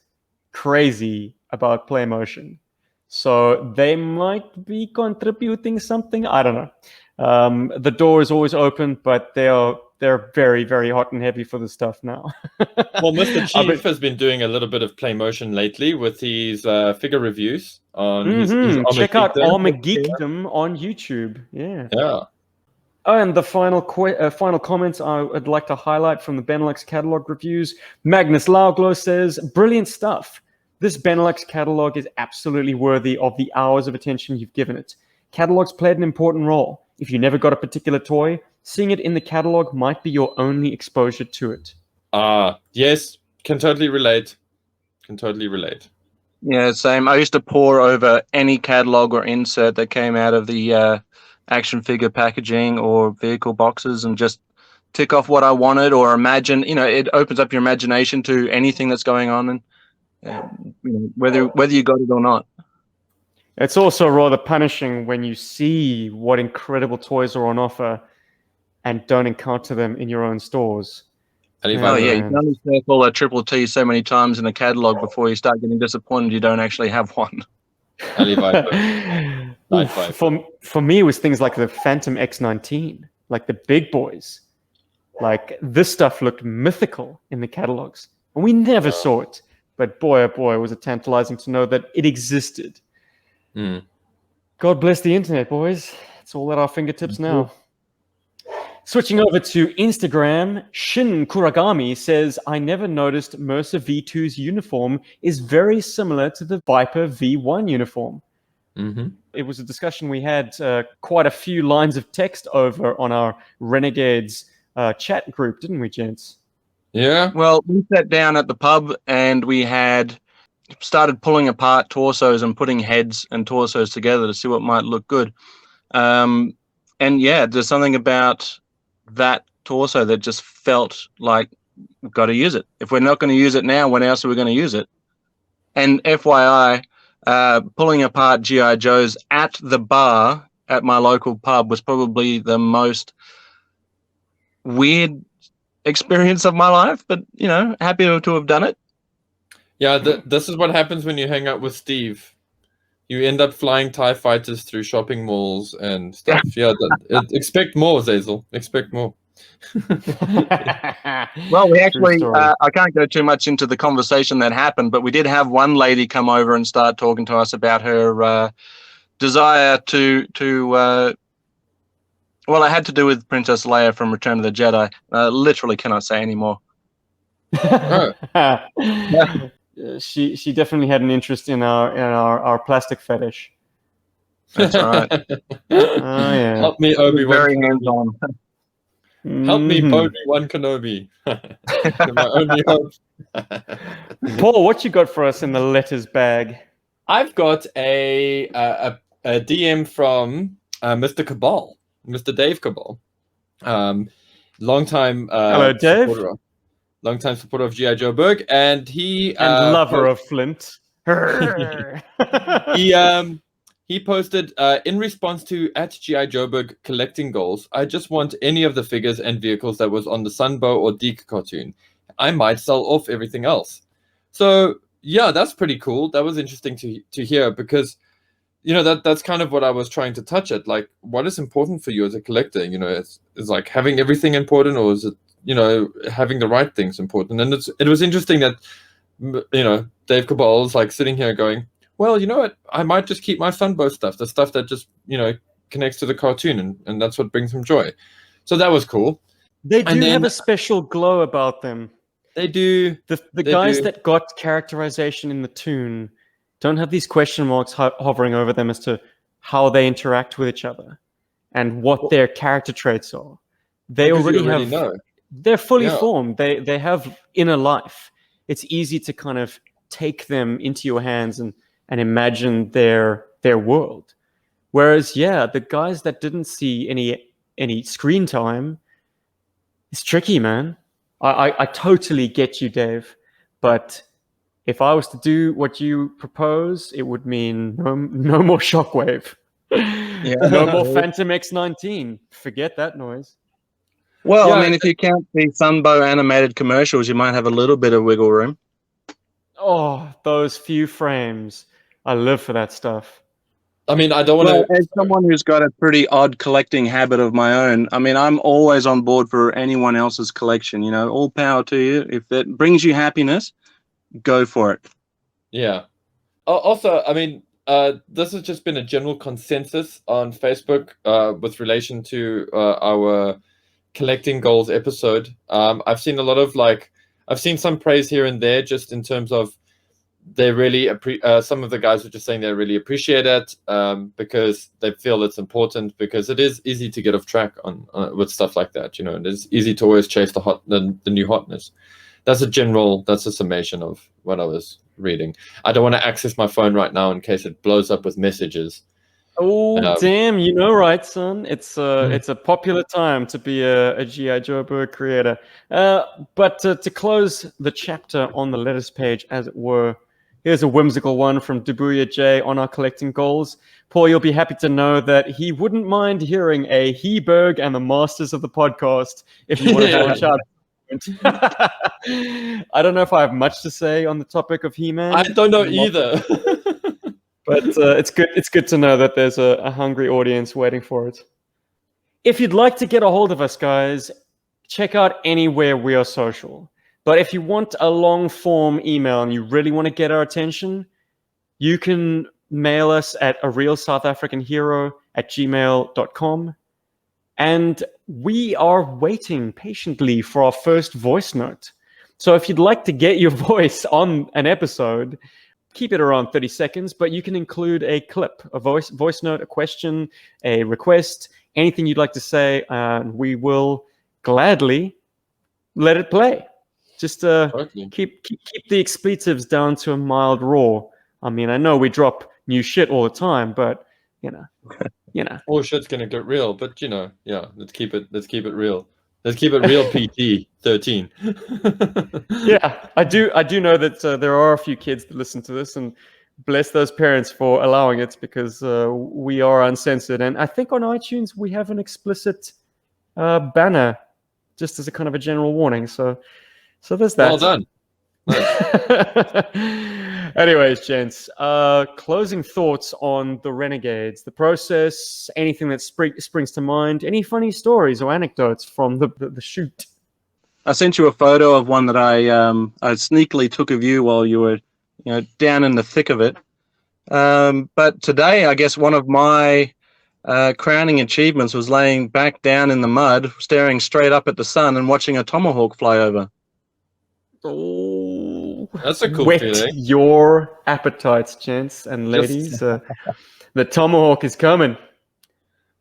crazy about play motion. So they might be contributing something. I don't know. The door is always open, but they're very, very hot and heavy for the stuff now. Well, Mr. Chief has been doing a little bit of play motion lately with his figure reviews on his Check out Armageekdom on YouTube. Yeah. Oh, and the final comments I would like to highlight from the Benelux catalog reviews. Magnus Lauglo says, brilliant stuff. This Benelux catalog is absolutely worthy of the hours of attention you've given it. Catalogs played an important role. If you never got a particular toy, seeing it in the catalog might be your only exposure to it. Yes, can totally relate. Yeah, same. I used to pore over any catalog or insert that came out of the action figure packaging or vehicle boxes and just tick off what I wanted or imagine. It opens up your imagination to anything that's going on, and whether you got it or not. It's also rather punishing when you see what incredible toys are on offer and don't encounter them in your own stores. You can only circle a triple T so many times in a catalog before you start getting disappointed you don't actually have one. For me, it was things like the Phantom X19, like the big boys. Like this stuff looked mythical in the catalogs, and we never saw it. But boy, oh boy, was it tantalizing to know that it existed. God bless the internet, boys. It's all at our fingertips now. Switching over to Instagram, Shin Kuragami says, I never noticed Mercer V2's uniform is very similar to the Viper V1 uniform. It was a discussion we had quite a few lines of text over on our Renegades chat group, didn't we, gents? Yeah. Well, we sat down at the pub and we had started pulling apart torsos and putting heads and torsos together to see what might look good. And yeah, there's something about that torso that just felt like we've got to use it. If we're not going to use it now, when else are we going to use it? And FYI, pulling apart G.I. Joes at the bar at my local pub was probably the most weird experience of my life, but happy to have done it. Yeah, this is what happens when you hang out with Steve. You end up flying TIE fighters through shopping malls and stuff. Yeah, expect more, Zazel. Expect more. Well, we actually, I can't go too much into the conversation that happened, but we did have one lady come over and start talking to us about her desire to well, it had to do with Princess Leia from Return of the Jedi. Literally cannot say anymore. She definitely had an interest in our plastic fetish. That's right. Oh yeah. Help me, Obi-Wan. Very hands-on. Help me, Obi-Wan Kenobi. My only hope. Paul, what you got for us in the letters bag? I've got a DM from Mr. Cabal, Mr. Dave Cabal, longtime Hello, Dave. Longtime supporter of G.I. Joe Berg, and he And lover of Flint. he posted in response to at G.I. Joburg collecting goals, I just want any of the figures and vehicles that was on the Sunbow or Deke cartoon. I might sell off everything else. So yeah, that's pretty cool. That was interesting to hear, because that's kind of what I was trying to touch at. Like, what is important for you as a collector? Is like having everything important, or is it having the right things important? And it was interesting that Dave Cabal is like sitting here going, well, you know what? I might just keep my Sunbow stuff, the stuff that just, connects to the cartoon, and that's what brings him joy. So that was cool. They do have a special glow about them. They do. The guys that got characterization in the toon don't have these question marks hovering over them as to how they interact with each other and what their character traits are. They already know. They're fully formed. They have inner life. It's easy to kind of take them into your hands and imagine their world. Whereas, the guys that didn't see any screen time, it's tricky, man. I totally get you, Dave. But if I was to do what you propose, it would mean no more Shockwave. No more Phantom X19. Forget that noise. Well, I mean, if you count the Sunbow animated commercials, you might have a little bit of wiggle room. Oh, those few frames. I live for that stuff. I mean, I don't want to... As someone who's got a pretty odd collecting habit of my own, I mean, I'm always on board for anyone else's collection. All power to you. If it brings you happiness, go for it. Yeah. Also, I mean, this has just been a general consensus on Facebook with relation to our collecting goals episode. I've seen a lot of I've seen some praise here and there, just in terms of they really some of the guys were just saying they really appreciate it because they feel it's important, because it is easy to get off track on with stuff like that. It is easy to always chase the new hotness. That's a summation of what I was reading. I don't want to access my phone right now in case it blows up with messages. Oh, damn, right, son. It's a popular time to be a G.I. Joe Berg creator. But to close the chapter on the letters page, as it were, here's a whimsical one from Dabuya J on our collecting goals. Paul, you'll be happy to know that he wouldn't mind hearing a He-Berg and the Masters of the podcast if you want to launch out. I don't know if I have much to say on the topic of He-Man. I don't know either. But it's good to know that there's a hungry audience waiting for it. If you'd like to get a hold of us, guys, check out anywhere we are social. But if you want a long-form email and you really want to get our attention, you can mail us at arealsouthafricanhero@gmail.com. And we are waiting patiently for our first voice note. So if you'd like to get your voice on an episode, keep it around 30 seconds, but you can include a clip, a voice note, a question, a request, anything you'd like to say, and we will gladly let it play. Just keep the expletives down to a mild roar. I mean, I know we drop new shit all the time, but all shit's gonna get real. But let's keep it real. Let's keep it real. PG-13. Yeah, I do know that there are a few kids that listen to this, and bless those parents for allowing it, because we are uncensored. And I think on iTunes we have an explicit banner, just as a kind of a general warning. So there's that. Well done. Nice. Anyways, gents, closing thoughts on the Renegades, the process, anything that springs to mind, any funny stories or anecdotes from the shoot? I sent you a photo of one that I sneakily took of you while you were down in the thick of it. But today, I guess one of my crowning achievements was laying back down in the mud, staring straight up at the sun and watching a tomahawk fly over. Oh, that's a cool whet feeling. Your appetites, gents and ladies. The tomahawk is coming.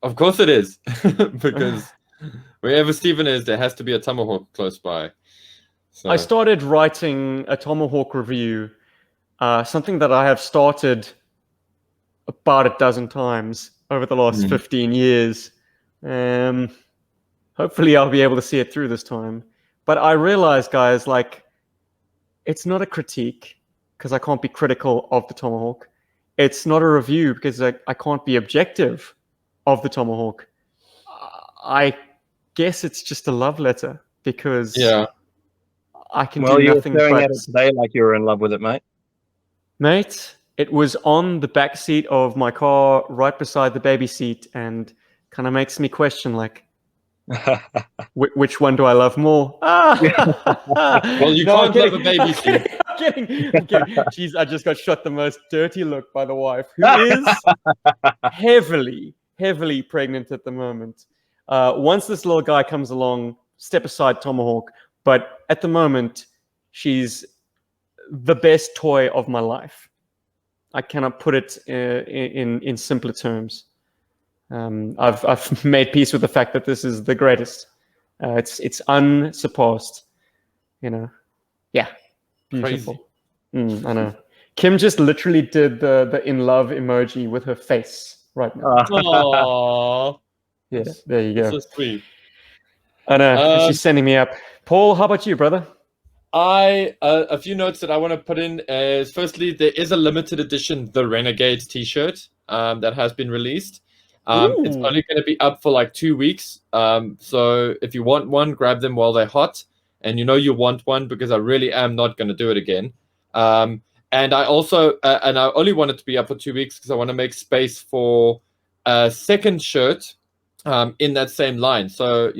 Of course it is, because wherever Stephen is, there has to be a tomahawk close by. So. I started writing a tomahawk review, something that I have started about a dozen times, over the last 15 years. Hopefully I'll be able to see it through this time. But I realize, guys, like, it's not a critique because I can't be critical of the Tomahawk. It's not a review because I can't be objective of the Tomahawk. I guess it's just a love letter because I can do nothing Well, you were staring but... at it today like you were in love with it, mate. Mate, it was on the back seat of my car right beside the baby seat and kind of makes me question, like, which one do I love more? Well, you can't love a baby seat. I'm kidding. Jeez, I just got shot the most dirty look by the wife, who is heavily pregnant at the moment. Once this little guy comes along, step aside Tomahawk. But at the moment, she's the best toy of my life. I cannot put it in simpler terms. I've made peace with the fact that this is the greatest. It's unsurpassed. Yeah, beautiful. I know. Kim just literally did the in love emoji with her face right now. Aww. Yeah, there you go. So sweet. I know. She's sending me up. Paul, how about you, brother? A few notes that I want to put in is, firstly, there is a limited edition The Renegades t-shirt that has been released. It's only going to be up for like 2 weeks. So if you want one, grab them while they're hot. And you want one because I really am not going to do it again. And I also, and I only want it to be up for 2 weeks because I want to make space for a second shirt in that same line. So,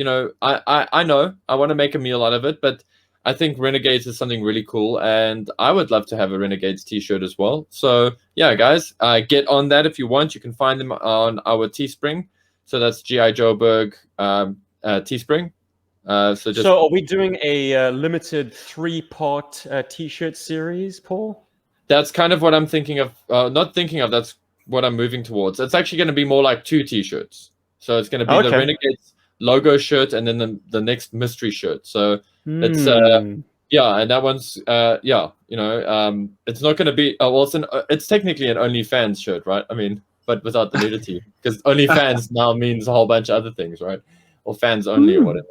I know I want to make a meal out of it, but I think Renegades is something really cool, and I would love to have a Renegades t-shirt as well. So yeah, guys, get on that if you want. You can find them on our Teespring. So that's gijoburg Teespring. So are we doing a limited 3-part t-shirt series, Paul? That's kind of what I'm thinking of. Not thinking of, that's what I'm moving towards. It's actually going to be more like 2 t-shirts. So it's going to be the Renegades logo shirt and then the next mystery shirt. So it's and that one's it's not going to be it's technically an OnlyFans shirt, right? I mean, but without the nudity, because OnlyFans now means a whole bunch of other things, right? Or fans only or whatever.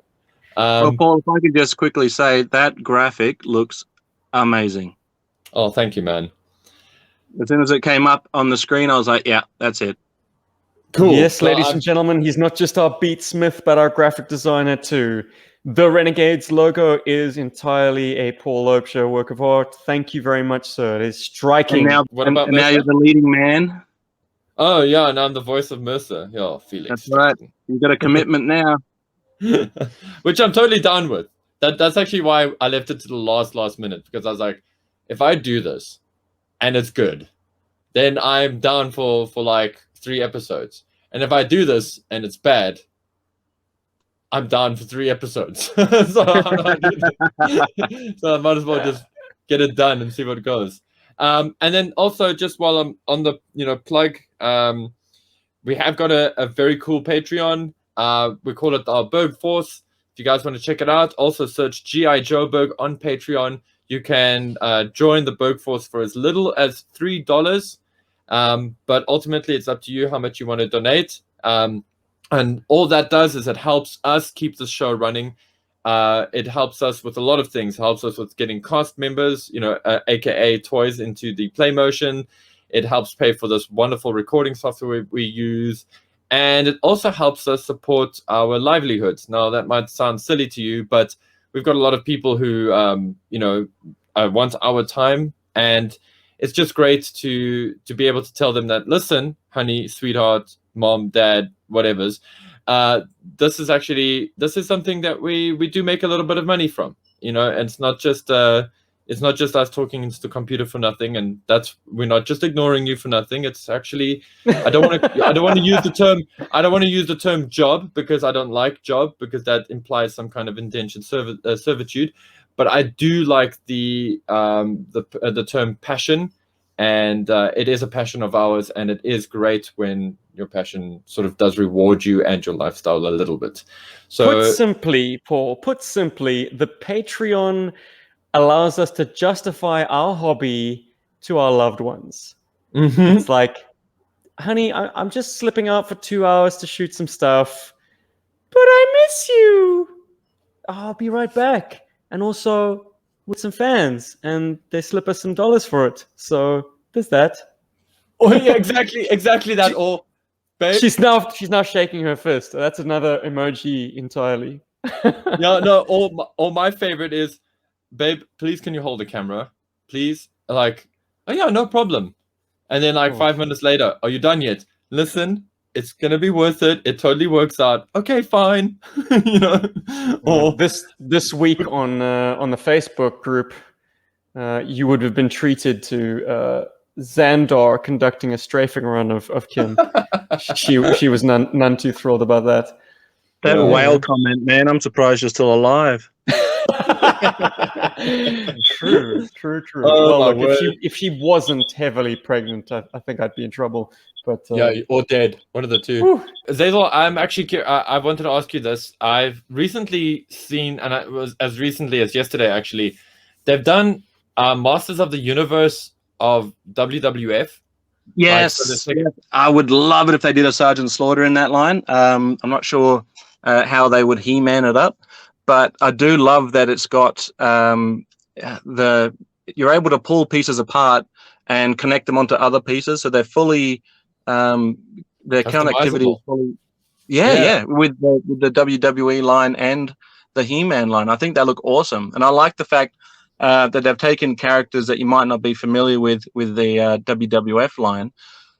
Well, Paul, if I could just quickly say that graphic looks amazing. Oh, thank you, man. As soon as it came up on the screen, I was like, yeah, that's it. Cool. Yes, ladies and gentlemen, he's not just our beatsmith, but our graphic designer too. The Renegades logo is entirely a Paul Lopesher work of art. Thank you very much, sir. It is striking. And now you're the leading man. Oh, yeah, and I'm the voice of Mercer. Yeah, Felix. That's right. You've got a commitment now. Which I'm totally down with. That's actually why I left it to the last minute, because I was like, if I do this and it's good, then I'm down for like 3 episodes. And if I do this and it's bad, I'm down for 3 episodes. So I might as well just get it done and see what goes. And then also, just while I'm on the plug, we have got a very cool Patreon. We call it our Berg Force. If you guys want to check it out, also search G.I. Joe Berg on Patreon. You can join the Berg Force for as little as $3. But ultimately, it's up to you how much you want to donate. And all that does is it helps us keep the show running. It helps us with a lot of things. It helps us with getting cast members, aka toys, into the play motion. It helps pay for this wonderful recording software we use. And it also helps us support our livelihoods. Now, that might sound silly to you, but we've got a lot of people who, want our time. And it's just great to be able to tell them that, listen, honey, sweetheart, mom, dad, whatever's, this is something that we do make a little bit of money from, and it's not just us talking into the computer for nothing, and we're not just ignoring you for nothing. It's actually, I don't want to use the term job, because I don't like job, because that implies some kind of indentured servitude. But I do like the term passion, and it is a passion of ours, and it is great when your passion sort of does reward you and your lifestyle a little bit. So, put simply, the Patreon allows us to justify our hobby to our loved ones. Mm-hmm. It's like, honey, I'm just slipping out for 2 hours to shoot some stuff, but I miss you. I'll be right back. And also with some fans, and they slip us some dollars for it. So there's that. Oh yeah, exactly that. Or babe, She's now shaking her fist. That's another emoji entirely. yeah, no. Or my favorite is, babe, please can you hold the camera, please? Like, oh yeah, no problem. And then like 5 minutes later, are you done yet? Listen, it's gonna be worth it. It totally works out. Okay, fine. You know. Or this week on the Facebook group, you would have been treated to Xandar conducting a strafing run of Kim. she was none too thrilled about that. That whale comment, man, I'm surprised you're still alive. True. Oh, well, look, if she wasn't heavily pregnant, I think I'd be in trouble. But yeah, or dead. One of the two. Zazel, I'm actually I wanted to ask you this. I've recently seen, and it was as recently as yesterday, actually, they've done Masters of the Universe of WWF. Yes, I would love it if they did a Sergeant Slaughter in that line. I'm not sure how they would He-Man it up, but I do love that it's got you're able to pull pieces apart and connect them onto other pieces, so they're fully their connectivity is fully with the WWE line and the He-Man line. I think they look awesome, and I like the fact that they've taken characters that you might not be familiar with the WWF line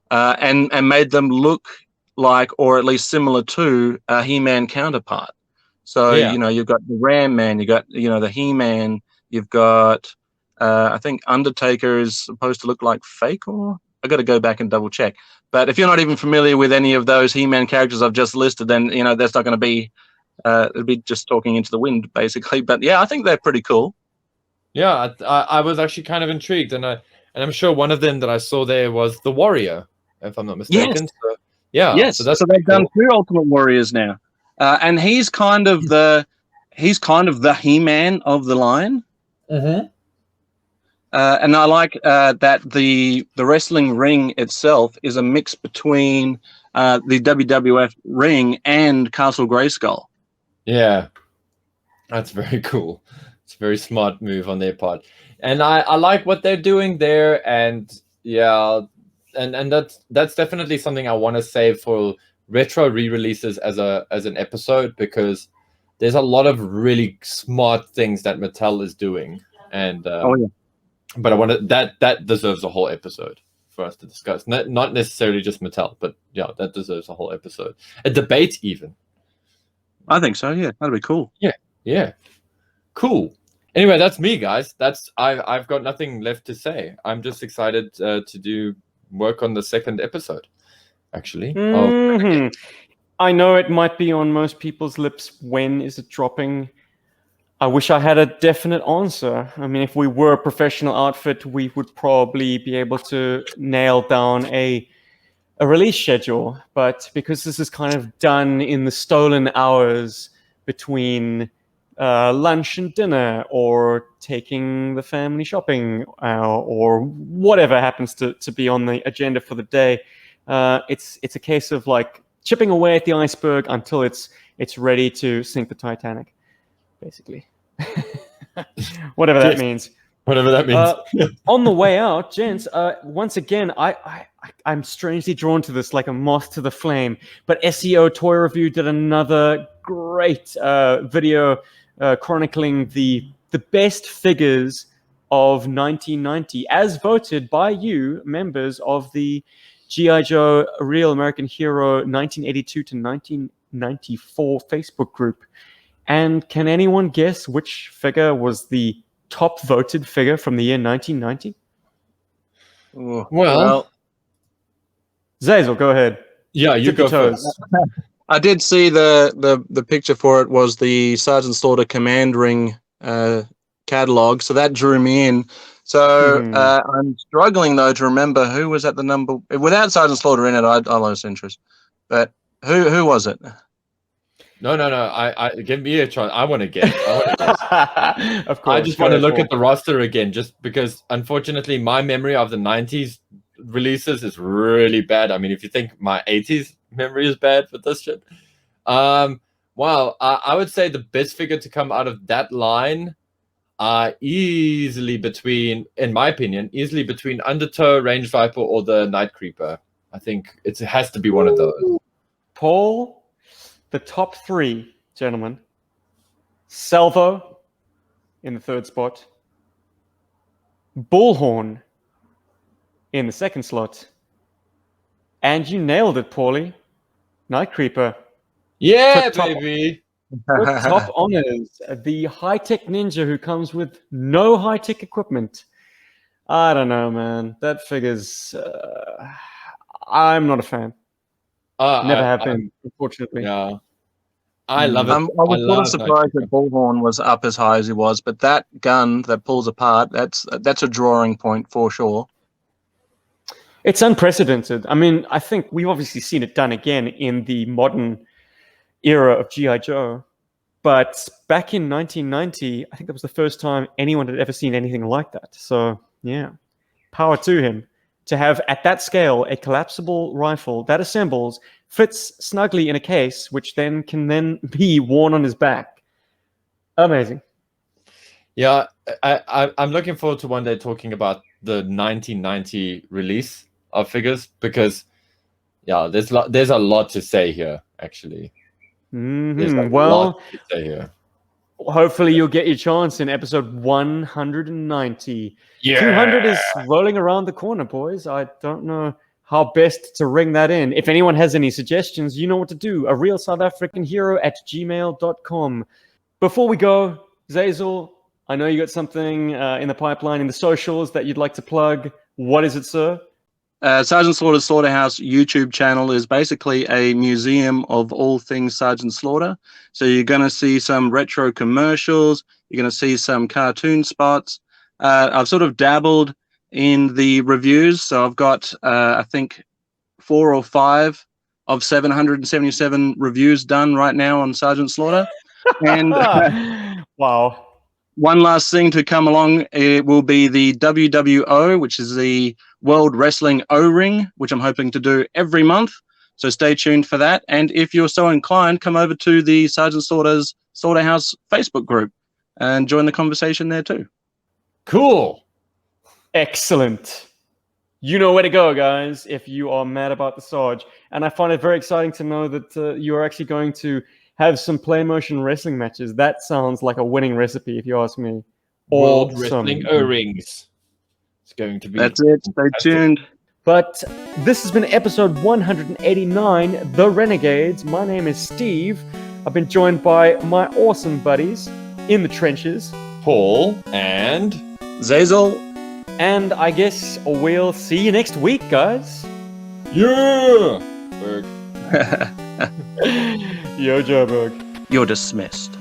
and made them look like, or at least similar to, a He-Man counterpart. So, you've got the Ram Man, you've got, the He-Man, you've got, I think Undertaker is supposed to look like Fake, or I got to go back and double check. But if you're not even familiar with any of those He-Man characters I've just listed, then, that's not going to be, it'll be just talking into the wind, basically. But yeah, I think they're pretty cool. Yeah, I was actually kind of intrigued, and I'm sure one of them that I saw there was the Warrior, if I'm not mistaken. Yes. So they've done 2 Ultimate Warriors now, and he's kind of the He-Man of the line. Mm-hmm. And I like that the wrestling ring itself is a mix between the WWF ring and Castle Grayskull. Yeah, that's very cool. It's a very smart move on their part, and I like what they're doing there. And and that's definitely something I want to save for retro re-releases as an episode, because there's a lot of really smart things that Mattel is doing, and but I want that deserves a whole episode for us to discuss. Not necessarily just Mattel, but that deserves a whole episode, a debate even. I think so. Yeah, that'd be cool. Yeah. Cool. Anyway, that's me, guys. I've got nothing left to say. I'm just excited to do work on the second episode, actually. Mm-hmm. I know it might be on most people's lips. When is it dropping? I wish I had a definite answer. I mean, if we were a professional outfit, we would probably be able to nail down a release schedule. But because this is kind of done in the stolen hours between lunch and dinner, or taking the family shopping, or whatever happens to be on the agenda for the day, it's a case of like chipping away at the iceberg until it's ready to sink the Titanic, basically. Whatever that means. Whatever that means. On the way out, gents, once again, I'm strangely drawn to this, like a moth to the flame. But SEO Toy Review did another great video chronicling the best figures of 1990, as voted by you, members of the G.I. Joe Real American Hero 1982 to 1994 Facebook group. And can anyone guess which figure was the top voted figure from the year 1990? Well, Zazel, go ahead. Yeah, you go first. I did see the picture for it was the Sergeant Slaughter Command Ring catalog, so that drew me in. So I'm struggling though to remember who was at the number without Sergeant Slaughter in it. I lost interest. But who was it? No. I give me a chance. I want to guess. Of course. I just want to look at the roster again, just because unfortunately my memory of the 90s releases is really bad. I mean, if you think my 80s memory is bad for this shit. Wow, I would say the best figure to come out of that line are easily between, in my opinion, easily between Undertow, Range Viper, or the Night Creeper. I think it has to be one of those. Paul, the top three, gentlemen. Salvo in the third spot. Bullhorn in the second slot. And you nailed it, Paulie. Night Creeper. Yeah, Top- baby. With top honors, the high-tech ninja who comes with no high-tech equipment. I don't know, man. That figure's... I'm not a fan. Never have been, unfortunately. Yeah. I love it. I was sort of love surprised that Bullhorn was up as high as he was, but that gun that pulls apart, that's a drawing point for sure. It's unprecedented. I mean, I think we've obviously seen it done again in the modern era of G.I. Joe. But back in 1990, I think that was the first time anyone had ever seen anything like that. So, yeah, power to him. To have, at that scale, a collapsible rifle that assembles, fits snugly in a case, which then can be worn on his back. Amazing. Yeah, I'm looking forward to one day talking about the 1990 release of figures, because, yeah, there's a lot to say here, actually. Mm-hmm. Well, lot to say here. Hopefully you'll get your chance in episode 190. Yeah. 200 is rolling around the corner, boys. I don't know how best to ring that in. If anyone has any suggestions, you know what to do. A real South African hero at gmail.com. Before we go, Zazel, I know you got something in the pipeline in the socials that you'd like to plug. What is it, sir? Sergeant Slaughter's Slaughterhouse YouTube channel is basically a museum of all things Sergeant Slaughter. So you're going to see some retro commercials. You're going to see some cartoon spots. I've sort of dabbled in the reviews. So I've got, I think, 4 or 5 of 777 reviews done right now on Sergeant Slaughter. And wow. One last thing to come along, it will be the WWO, which is the World Wrestling O-Ring, which I'm hoping to do every month. So stay tuned for that. And if you're so inclined, come over to the Sergeant Slaughter's Slaughterhouse Facebook group and join the conversation there too. Cool. Excellent. You know where to go, guys, if you are mad about the Sarge. And I find it very exciting to know that you are actually going to have some play motion wrestling matches. That sounds like a winning recipe, if you ask me. World Wrestling O-Rings. It's going to be... That's it. Stay tuned. But this has been episode 189, The Renegades. My name is Steve. I've been joined by my awesome buddies in the trenches, Paul and Zazel. And I guess we'll see you next week, guys. Yeah! Berg. Yo, Joburg. You're dismissed.